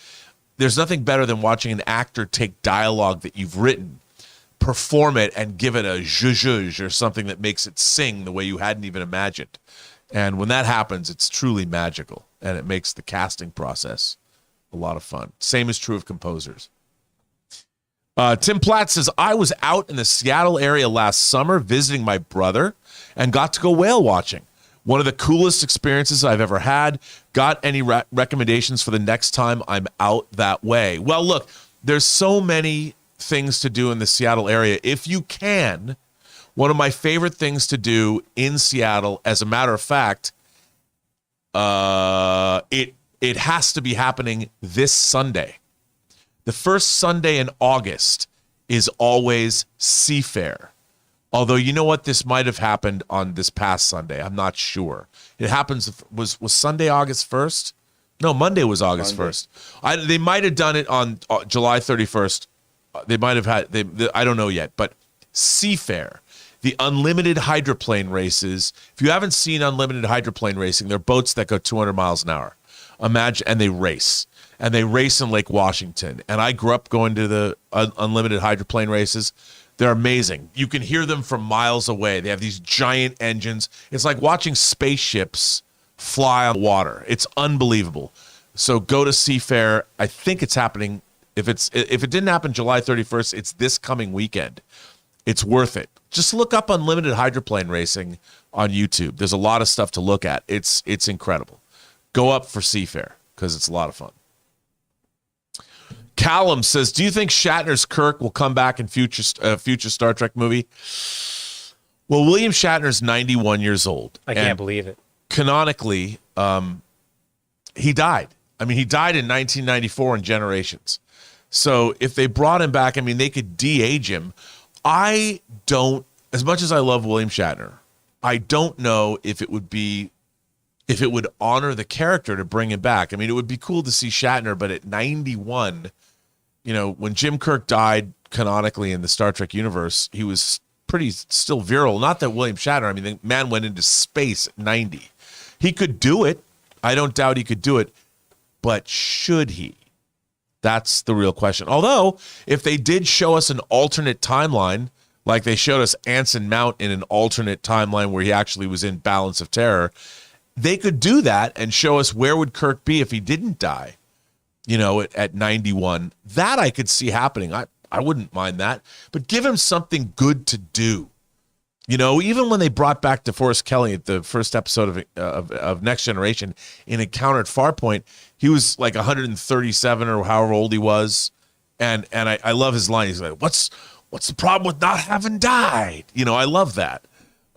there's nothing better than watching an actor take dialogue that you've written, perform it, and give it a zhuzh or something that makes it sing the way you hadn't even imagined. And when that happens, it's truly magical, and it makes the casting process a lot of fun. Same is true of composers. Tim Platt says, I was out in the Seattle area last summer visiting my brother and got to go whale watching. One of the coolest experiences I've ever had. Got any recommendations for the next time I'm out that way? Well, look, there's so many things to do in the Seattle area. If you can, one of my favorite things to do in Seattle, as a matter of fact, it has to be happening this Sunday. The first Sunday in August is always Seafair. Although, you know what? This might have happened on this past Sunday. I'm not sure. It happens, was Sunday August 1st? No, Monday was August 1st. They might have done it on July 31st. They might have had, I don't know yet. But Seafair, the unlimited hydroplane races. If you haven't seen unlimited hydroplane racing, they're boats that go 200 miles an hour. Imagine, and they race. And they race in Lake Washington. And I grew up going to the unlimited hydroplane races. They're amazing. You can hear them from miles away. They have these giant engines. It's like watching spaceships fly on water. It's unbelievable. So go to Seafair. I think it's happening. If it didn't happen July 31st, it's this coming weekend. It's worth it. Just look up unlimited hydroplane racing on YouTube. There's a lot of stuff to look at. It's incredible. Go up for Seafair because it's a lot of fun. Callum says, do you think Shatner's Kirk will come back in future Star Trek movie? Well, William Shatner's 91 years old. I can't believe it. Canonically, he died. I mean, he died in 1994 in Generations. So if they brought him back, I mean, they could de-age him. I don't, as much as I love William Shatner, I don't know if it would honor the character to bring him back. I mean, it would be cool to see Shatner, but at 91, you know, when Jim Kirk died canonically in the Star Trek universe, he was pretty still virile. Not that William Shatner, I mean, the man went into space at 90. He could do it. I don't doubt he could do it, but should he? That's the real question. Although, if they did show us an alternate timeline, like they showed us Anson Mount in an alternate timeline where he actually was in Balance of Terror, they could do that and show us where would Kirk be if he didn't die, you know, at 91. That I could see happening. I wouldn't mind that. But give him something good to do. You know, even when they brought back DeForest Kelley at the first episode of Next Generation in Encounter at Farpoint, he was like 137 or however old he was. And I love his line. He's like, what's the problem with not having died? You know, I love that.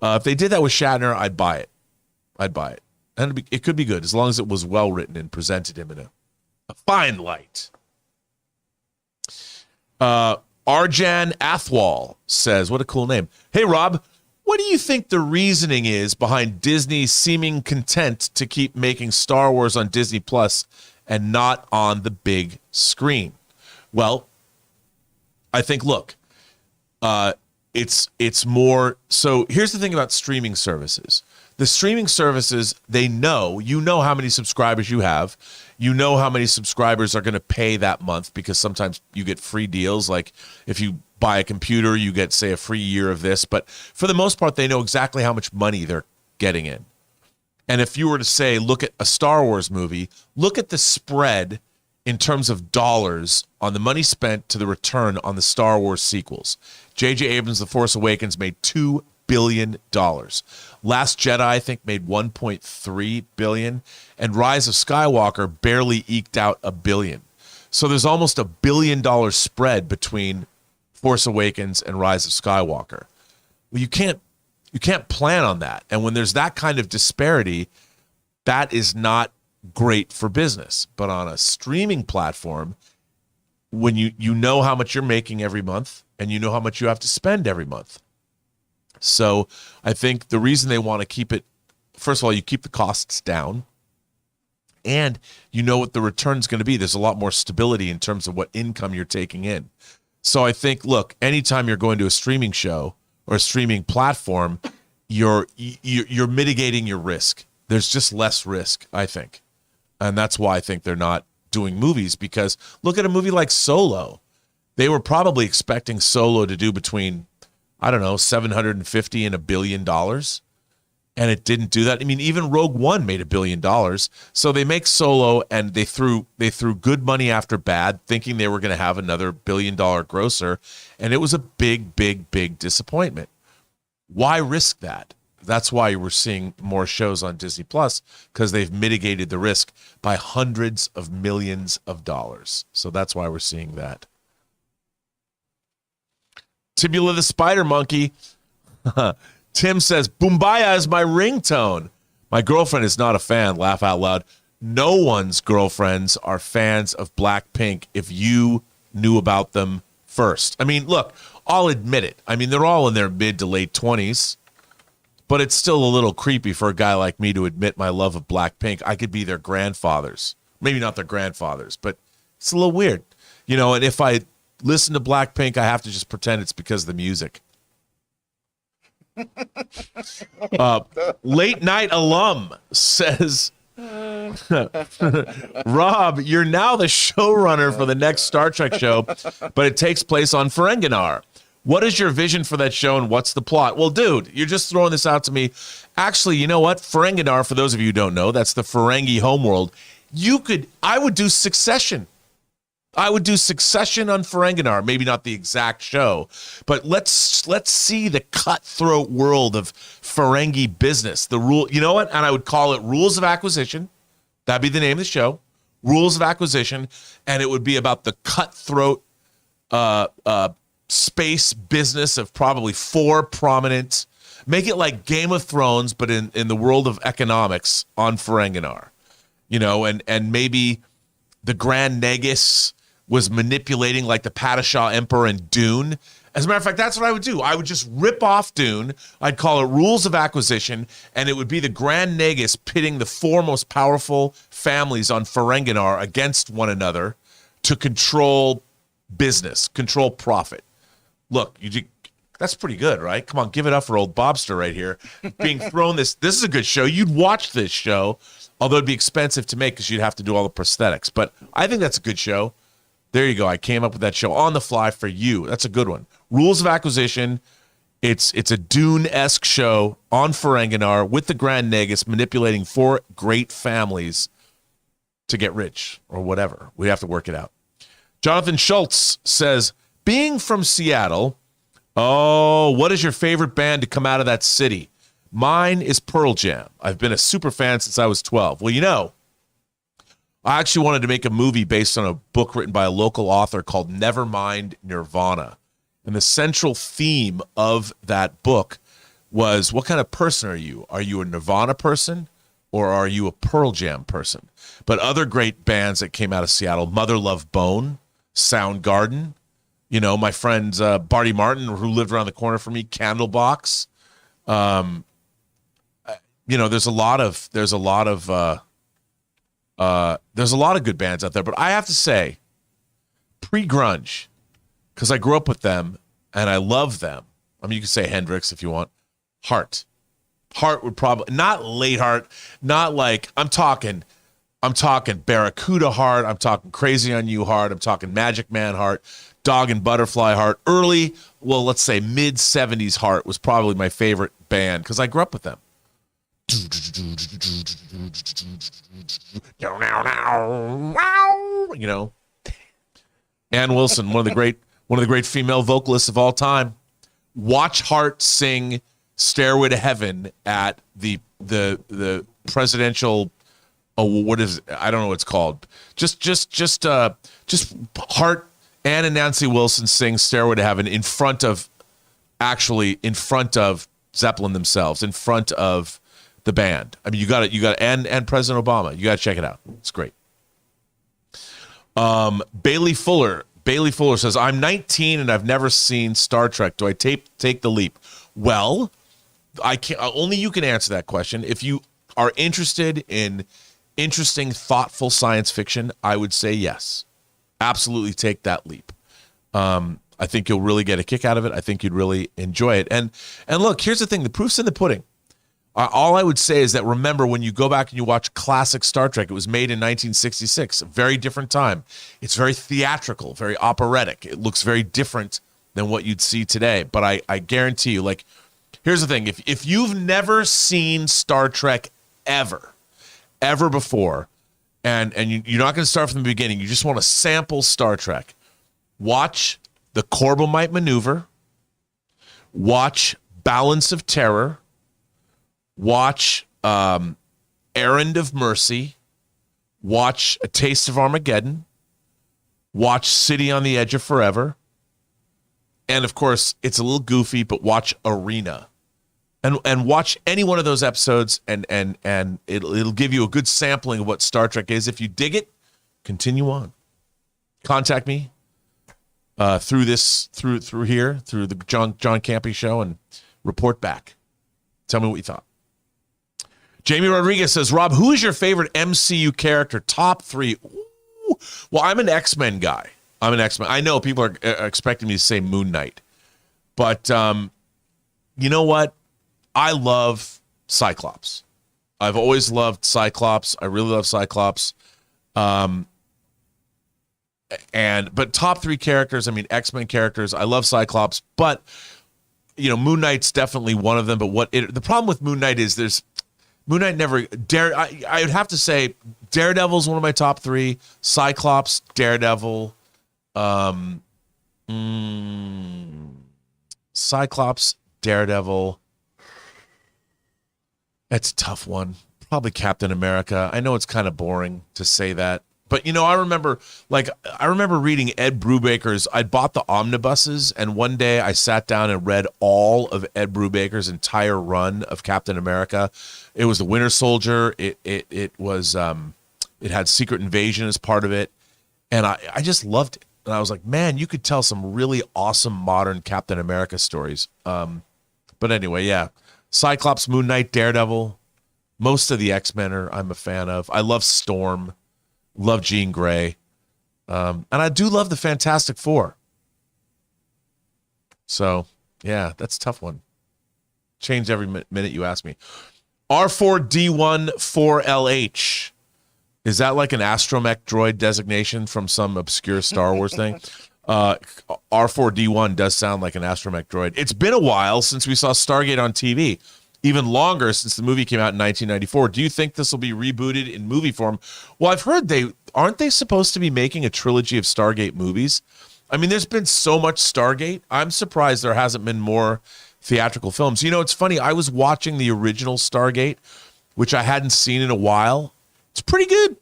If they did that with Shatner, I'd buy it. And it could be good as long as it was well written and presented him in a fine light. Arjan Athwal says, what a cool name. Hey, Rob, what do you think the reasoning is behind Disney seeming content to keep making Star Wars on Disney Plus and not on the big screen? Well, I think, look, it's more. So here's the thing about streaming services. The streaming services, you know how many subscribers you have. You know how many subscribers are going to pay that month, because sometimes you get free deals. Like if you buy a computer, you get, say, a free year of this. But for the most part, they know exactly how much money they're getting in. And if you were to say, look at a Star Wars movie, look at the spread in terms of dollars on the money spent to the return on the Star Wars sequels. J.J. Abrams' The Force Awakens made $2 billion. Last Jedi, I think, made $1.3 billion. And Rise of Skywalker barely eked out $1 billion. So there's almost $1 billion spread between Force Awakens and Rise of Skywalker. Well, you can't plan on that. And when there's that kind of disparity, that is not great for business. But on a streaming platform, when you know how much you're making every month and you know how much you have to spend every month. So I think the reason they want to keep it, first of all, you keep the costs down and you know what the return's going to be. There's a lot more stability in terms of what income you're taking in. So I think, look, anytime you're going to a streaming show or a streaming platform, you're mitigating your risk. There's just less risk, I think. And that's why I think they're not doing movies, because look at a movie like Solo. They were probably expecting Solo to do between, I don't know, 750 and $1 billion. And it didn't do that. I mean, even Rogue One made $1 billion. So they make Solo and they threw good money after bad, thinking they were going to have another $1 billion grosser. And it was a big, big, big disappointment. Why risk that? That's why we're seeing more shows on Disney Plus, because they've mitigated the risk by hundreds of millions of dollars. So that's why we're seeing that. Tibula the Spider Monkey. Tim says, Boombaya is my ringtone. My girlfriend is not a fan. Laugh out loud. No one's girlfriends are fans of Blackpink if you knew about them first. I mean, look, I'll admit it. I mean, they're all in their mid to late 20s. But it's still a little creepy for a guy like me to admit my love of Blackpink. I could be their grandfathers. Maybe not their grandfathers, but it's a little weird. You know, and if I listen to Blackpink, I have to just pretend it's because of the music. Late night alum says, Rob, you're now the showrunner for the next Star Trek show, but it takes place on Ferenginar. What is your vision for that show and what's the plot? Well, dude, you're just throwing this out to me. Actually, you know what? Ferenginar, for those of you who don't know, that's the Ferengi homeworld. I would do Succession. I would do Succession on Ferenginar. Maybe not the exact show, but let's see the cutthroat world of Ferengi business. The rule, you know what? And I would call it Rules of Acquisition. That'd be the name of the show. Rules of Acquisition. And it would be about the cutthroat space business of probably 4 prominent, make it like Game of Thrones, but in the world of economics on Ferenginar, you know, and maybe the Grand Nagus was manipulating like the Padishah Emperor in Dune. As a matter of fact, that's what I would do. I would just rip off Dune. I'd call it Rules of Acquisition, and it would be the Grand Nagus pitting the 4 most powerful families on Ferenginar against one another to control business, control profit. Look, that's pretty good, right? Come on, give it up for old Bobster right here. Being thrown this is a good show. You'd watch this show, although it'd be expensive to make because you'd have to do all the prosthetics. But I think that's a good show. There you go. I came up with that show on the fly for you. That's a good one. Rules of Acquisition. It's a Dune-esque show on Ferenginar with the Grand Nagus manipulating 4 great families to get rich or whatever. We have to work it out. Jonathan Schultz says, being from Seattle, what is your favorite band to come out of that city? Mine is Pearl Jam. I've been a super fan since I was 12. Well, you know, I actually wanted to make a movie based on a book written by a local author called Nevermind Nirvana. And the central theme of that book was, what kind of person are you? Are you a Nirvana person or are you a Pearl Jam person? But other great bands that came out of Seattle, Mother Love Bone, Soundgarden, you know, my friend Barty Martin, who lived around the corner from me, Candlebox. You know, there's a lot of good bands out there. But I have to say, pre-grunge, because I grew up with them and I love them. I mean, you can say Hendrix if you want. Heart would probably, not late Heart, not like, I'm talking Barracuda Heart, I'm talking Crazy on You Heart, I'm talking Magic Man Heart, Dog and Butterfly Heart. Early, well, let's say mid 70s Heart was probably my favorite band because I grew up with them. You know, Ann Wilson, one of the great female vocalists of all time. Watch Heart sing "Stairway to Heaven" at the presidential. Oh, what is it? I don't know what it's called. Just Heart, Ann and Nancy Wilson sing "Stairway to Heaven" in front of Zeppelin themselves, in front of the band. I mean, you got it, and President Obama. You got to check it out. It's great. Bailey Fuller says, I'm 19 and I've never seen Star Trek. Do I take the leap? Well, I can't. Only you can answer that question. If you are interested in interesting, thoughtful science fiction, I would say yes. Absolutely take that leap. I think you'll really get a kick out of it. I think you'd really enjoy it. And look, here's the thing. The proof's in the pudding. All I would say is that remember when you go back and you watch classic Star Trek, it was made in 1966, a very different time. It's very theatrical, very operatic. It looks very different than what you'd see today. But I guarantee you, like, here's the thing. If you've never seen Star Trek ever before, and you're not going to start from the beginning, you just want to sample Star Trek, watch The Corbomite Maneuver, watch Balance of Terror, watch Errand of Mercy, watch A Taste of Armageddon, watch City on the Edge of Forever, and of course, it's a little goofy, but watch Arena. And watch any one of those episodes, and it'll give you a good sampling of what Star Trek is. If you dig it, continue on. Contact me through the John Campea Show, and report back. Tell me what you thought. Jamie Rodriguez says, Rob, who is your favorite MCU character? Top 3. Ooh. Well, I'm an X-Men guy. I know people are expecting me to say Moon Knight. But you know what? I love Cyclops. I've always loved Cyclops. I really love Cyclops. But top 3 characters, I mean, X-Men characters, I love Cyclops. But, you know, Moon Knight's definitely one of them. But the problem with Moon Knight is Moon Knight never I would have to say Daredevil's one of my top 3. Cyclops, Daredevil, Cyclops, Daredevil. That's a tough one. Probably Captain America. I know it's kind of boring to say that. But, you know, I remember reading Ed Brubaker's, I bought the omnibuses, and one day I sat down and read all of Ed Brubaker's entire run of Captain America. It was the Winter Soldier. It was, it had Secret Invasion as part of it. And I just loved it. And I was like, man, you could tell some really awesome modern Captain America stories. But anyway, yeah. Cyclops, Moon Knight, Daredevil. Most of the X-Men I'm a fan of. I love Storm. Love Jean Grey. And I do love the Fantastic Four. So, yeah, that's a tough one. Change every minute you ask me. R4D1 4LH. Is that like an astromech droid designation from some obscure Star Wars thing? R4D1 does sound like an astromech droid. It's been a while since we saw Stargate on TV. Even longer since the movie came out in 1994. Do you think this will be rebooted in movie form? Well, I've heard aren't they supposed to be making a trilogy of Stargate movies? I mean, there's been so much Stargate. I'm surprised there hasn't been more theatrical films. You know, it's funny. I was watching the original Stargate, which I hadn't seen in a while. It's pretty good.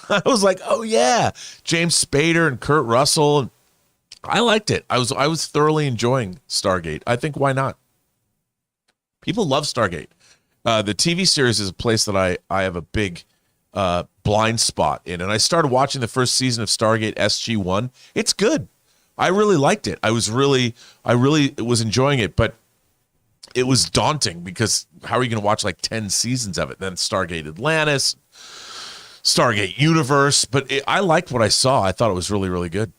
I was like, oh yeah, James Spader and Kurt Russell. And I liked it. I was thoroughly enjoying Stargate. I think why not? People love Stargate. The TV series is a place that I have a big blind spot in. And I started watching the first season of Stargate SG-1. It's good. I really liked it. I really was enjoying it, but it was daunting because how are you going to watch like 10 seasons of it? Then Stargate Atlantis, Stargate Universe. But I liked what I saw. I thought it was really, really good.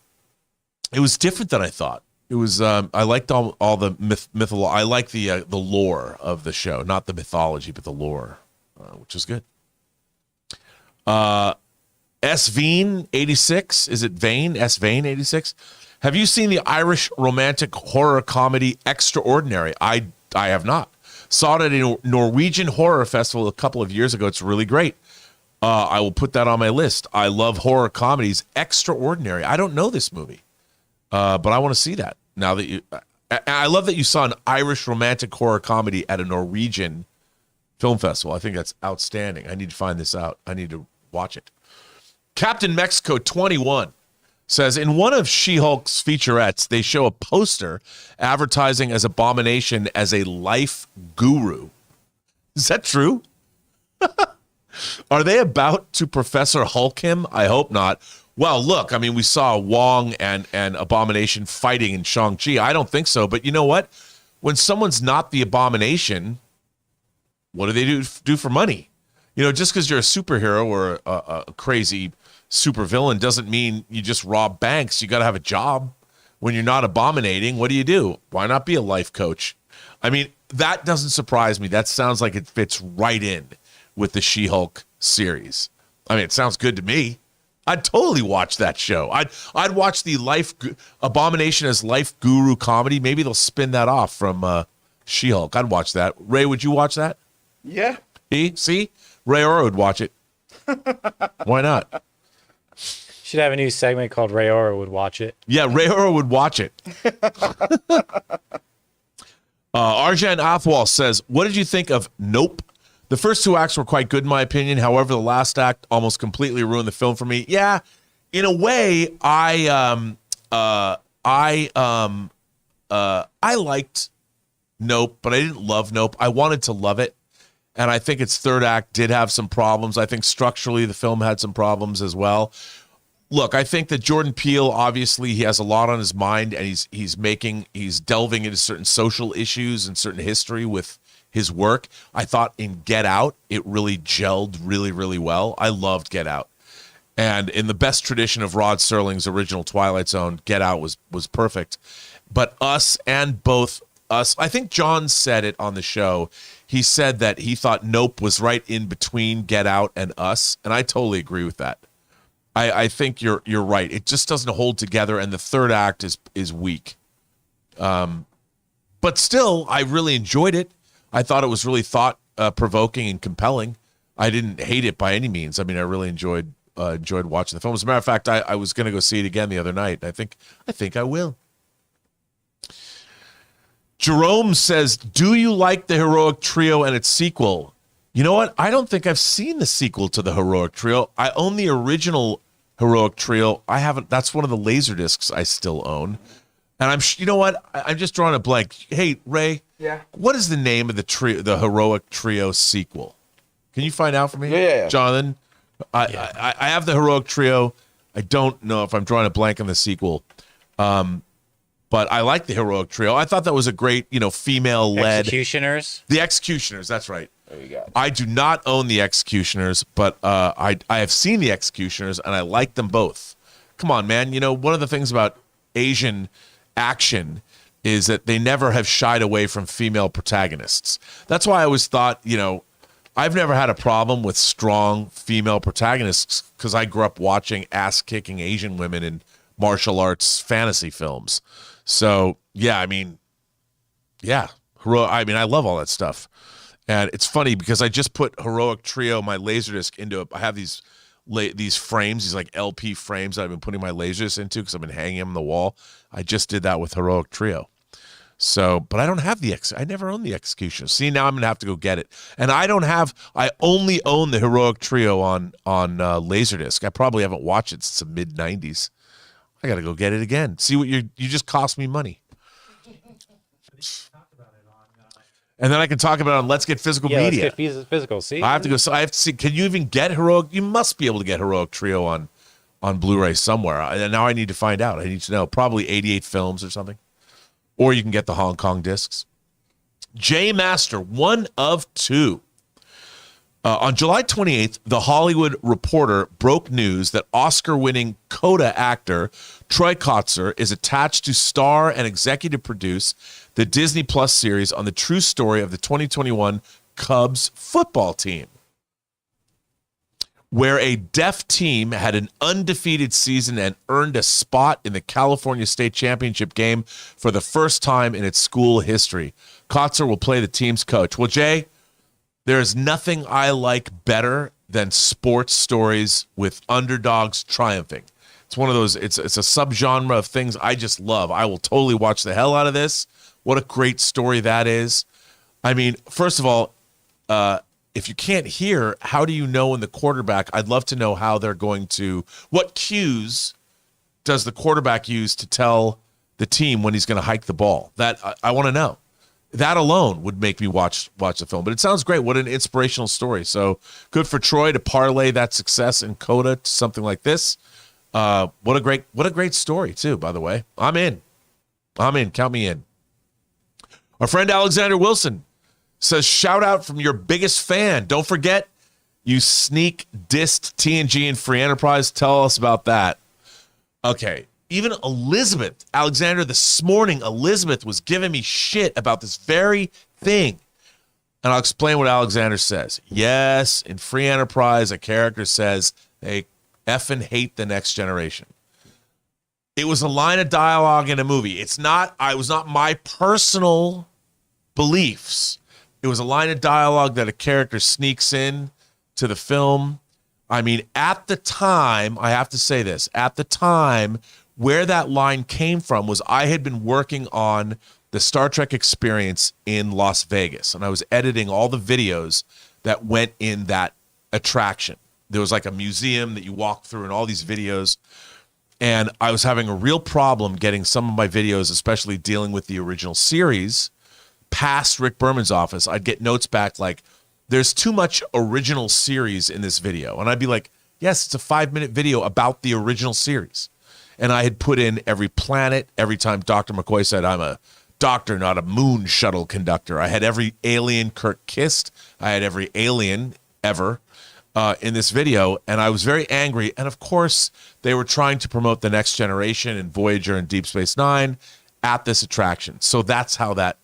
It was different than I thought. It was. I liked all the mythology. I like the lore of the show, not the mythology, but the lore, which is good. S Vane 86. Is it Vane? S Vane 86. Have you seen the Irish romantic horror comedy Extraordinary? I have not. Saw it at a Norwegian horror festival a couple of years ago. It's really great. I will put that on my list. I love horror comedies. Extraordinary. I don't know this movie, but I want to see that. Now that I love that you saw an Irish romantic horror comedy at a Norwegian film festival. I think that's outstanding. I need to find this out. I need to watch it. Captain Mexico 21 says, in one of She-Hulk's featurettes, they show a poster advertising as Abomination as a life guru. Is that true? Are they about to Professor Hulk him? I hope not. Well, look, I mean, we saw Wong and Abomination fighting in Shang-Chi. I don't think so, but you know what? When someone's not the Abomination, what do they do for money? You know, just because you're a superhero or a crazy supervillain doesn't mean you just rob banks. You got to have a job. When you're not abominating, what do? Why not be a life coach? I mean, that doesn't surprise me. That sounds like it fits right in with the She-Hulk series. I mean, it sounds good to me. I'd totally watch that show. I'd watch the Abomination as life guru comedy. Maybe they'll spin that off from She-Hulk. I'd watch that. Ray, would you watch that? Yeah. See? Ray Ora would watch it. Why not? Should have a new segment called Ray Ora Would Watch It. Yeah, Ray Ora would watch it. Arjan Athwal says, what did you think of Nope? The first two acts were quite good in my opinion. However, the last act almost completely ruined the film for me. Yeah, in a way, I liked Nope, but I didn't love Nope. I wanted to love it. And I think its third act did have some problems. I think structurally the film had some problems as well. Look, I think that Jordan Peele, obviously, he has a lot on his mind, and he's delving into certain social issues and certain history with his work. I thought in Get Out, it really gelled really, really well. I loved Get Out. And in the best tradition of Rod Serling's original Twilight Zone, Get Out was perfect. But I think John said it on the show. He said that he thought Nope was right in between Get Out and Us, and I totally agree with that. I think you're right. It just doesn't hold together, and the third act is weak. But still, I really enjoyed it. I thought it was really thought-provoking and compelling. I didn't hate it by any means. I mean, I really enjoyed watching the film. As a matter of fact, I was going to go see it again the other night. I think I will. Jerome says, do you like the Heroic Trio and its sequel? You know what? I don't think I've seen the sequel to the Heroic Trio. I own the original Heroic Trio. I haven't. That's one of the Laserdiscs I still own. And you know what? I'm just drawing a blank. Hey, Ray. Yeah. What is the name of the Heroic Trio sequel? Can you find out for me? Yeah. Jonathan? I have the Heroic Trio. I don't know if I'm drawing a blank on the sequel. But I like the Heroic Trio. I thought that was a great, female-led. Executioners? The Executioners, that's right. There you go. I do not own the Executioners, but I have seen the Executioners, and I like them both. Come on, man. One of the things about Asian action is that they never have shied away from female protagonists. That's why I always thought, I've never had a problem with strong female protagonists because I grew up watching ass-kicking Asian women in martial arts fantasy films. So, yeah, I love all that stuff. And it's funny because I just put Heroic Trio, my Laserdisc, into it. I have these frames, these like LP frames that I've been putting my Laserdisc into because I've been hanging them on the wall. I just did that with Heroic Trio. So, but I don't have I never owned the Execution. See, now I'm going to have to go get it. And I only own the Heroic Trio on Laserdisc. I probably haven't watched it since the mid-90s. I got to go get it again. See what you just cost me money. And then I can talk about it on Let's Get Physical Media. Let's Get Physical. See, I have to see. Can you even get Heroic? You must be able to get Heroic Trio on Blu-ray somewhere. And now I need to find out. I need to know. Probably 88 films or something. Or you can get the Hong Kong discs. J Master, one of two. On July 28th, The Hollywood Reporter broke news that Oscar-winning Coda actor Troy Kotsur is attached to star and executive produce the Disney Plus series on the true story of the 2021 Cubs football team, where a deaf team had an undefeated season and earned a spot in the California State Championship game for the first time in its school history. Kotsur will play the team's coach. Well, Jay, there is nothing I like better than sports stories with underdogs triumphing. It's one of those, it's a subgenre of things I just love. I will totally watch the hell out of this. What a great story that is. I mean, first of all, if you can't hear, how do you know in the quarterback? I'd love to know how they're going to, what cues does the quarterback use to tell the team when he's going to hike the ball? That I want to know. That alone would make me watch the film. But it sounds great. What an inspirational story. So good for Troy to parlay that success in Coda to something like this. What a great story too, by the way. I'm in. Count me in. Our friend Alexander Wilson says, shout out from your biggest fan. Don't forget, you sneak dissed TNG and Free Enterprise. Tell us about that. Okay. Even Elizabeth, Alexander, this morning, Elizabeth was giving me shit about this very thing. And I'll explain what Alexander says. Yes, in Free Enterprise, a character says they effing hate the next generation. It was a line of dialogue in a movie. It was not my personal beliefs. It was a line of dialogue that a character sneaks in to the film. I mean, at the time, I have to say this, at the time, where that line came from was I had been working on the Star Trek experience in Las Vegas, and I was editing all the videos that went in that attraction. There was like a museum that you walk through and all these videos, and I was having a real problem getting some of my videos, especially dealing with the original series, past Rick Berman's office. I'd get notes back like, there's too much original series in this video. And I'd be like, yes, it's a 5-minute video about the original series. And I had put in every planet. Every time Dr. McCoy said, I'm a doctor, not a moon shuttle conductor. I had every alien Kirk kissed. I had every alien ever in this video. And I was very angry. And of course, they were trying to promote the Next Generation and Voyager and Deep Space Nine at this attraction. So that's how that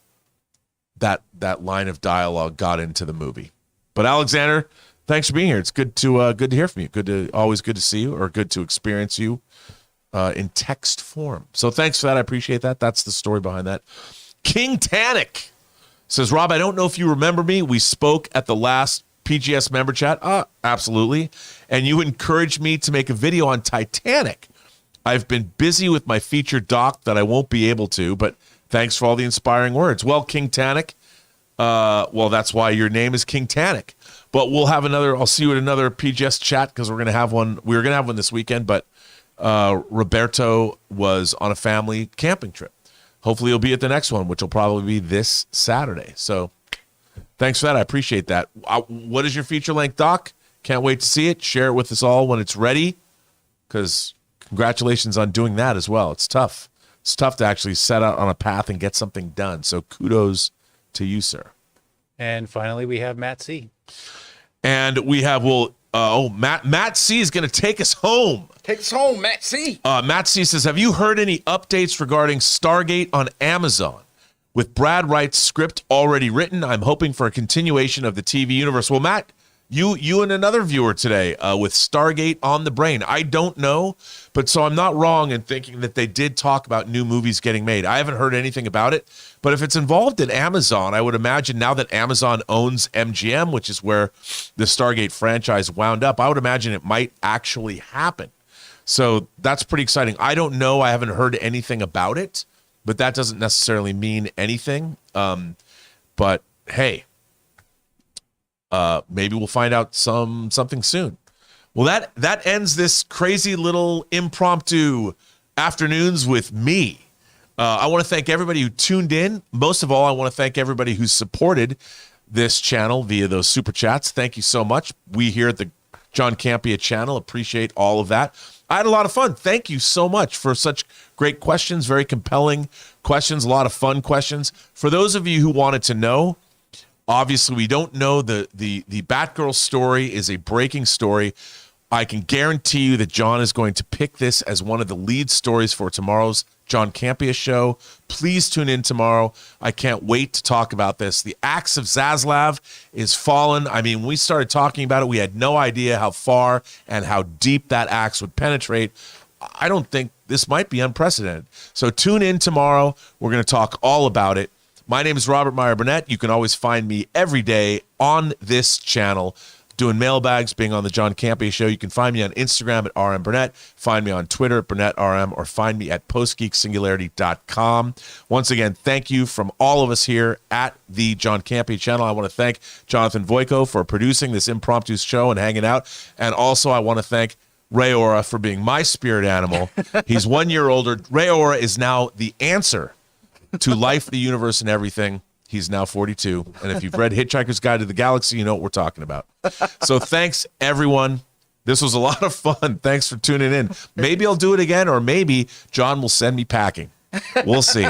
line of dialogue got into the movie. But Alexander, thanks for being here. It's good to hear from you. Always good to see you, or good to experience you in text form. So thanks for that. I appreciate that. That's the story behind that. King Tannic says, Rob, I don't know if you remember me. We spoke at the last PGS member chat. Absolutely. And you encouraged me to make a video on Titanic. I've been busy with my feature doc that I won't be able to, but thanks for all the inspiring words. Well, King Tannic, that's why your name is King Tannic. But I'll see you at another PGS chat, because we're going to have one. We were going to have one this weekend, but Roberto was on a family camping trip. Hopefully he'll be at the next one, which will probably be this Saturday. So thanks for that. I appreciate that. What is your feature-length doc? Can't wait to see it. Share it with us all when it's ready, because congratulations on doing that as well. It's tough. It's tough to actually set out on a path and get something done. So kudos to you, sir. And finally, we have Matt C. And we have, Matt C is going to take us home. Take us home, Matt C. Matt C says, have you heard any updates regarding Stargate on Amazon? With Brad Wright's script already written, I'm hoping for a continuation of the TV universe. Well, Matt, you and another viewer today with Stargate on the brain. I don't know, but so I'm not wrong in thinking that they did talk about new movies getting made. I haven't heard anything about it, but if it's involved in Amazon, I would imagine now that Amazon owns MGM, which is where the Stargate franchise wound up, I would imagine it might actually happen. So that's pretty exciting. I don't know. I haven't heard anything about it, but that doesn't necessarily mean anything. But hey, maybe we'll find out something soon. Well, that ends this crazy little impromptu afternoons with me. I want to thank everybody who tuned in. Most of all, I want to thank everybody who supported this channel via those super chats. Thank you so much. We here at the John Campea channel appreciate all of that. I had a lot of fun. Thank you so much for such great questions, very compelling questions, a lot of fun questions. For those of you who wanted to know, obviously we don't know the Batgirl story is a breaking story. I can guarantee you that John is going to pick this as one of the lead stories for tomorrow's John Campea Show. Please tune in tomorrow. I can't wait to talk about this. The axe of Zaslav is fallen. I mean, when we started talking about it, we had no idea how far and how deep that axe would penetrate. I don't think this might be unprecedented. So tune in tomorrow. We're going to talk all about it. My name is Robert Meyer Burnett. You can always find me every day on this channel doing mailbags, being on the John Campea Show. You can find me on Instagram at rmburnett, find me on Twitter at BurnettRM, or find me at postgeeksingularity.com. Once again, thank you from all of us here at the John Campea channel. I want to thank Jonathan Voico for producing this impromptu show and hanging out. And also I want to thank Ray Ora for being my spirit animal. He's 1 year older. Ray Ora is now the answer to life, the universe, and everything. He's now 42. And if you've read Hitchhiker's Guide to the Galaxy, you know what we're talking about. So thanks, everyone. This was a lot of fun. Thanks for tuning in. Maybe I'll do it again, or maybe John will send me packing. We'll see.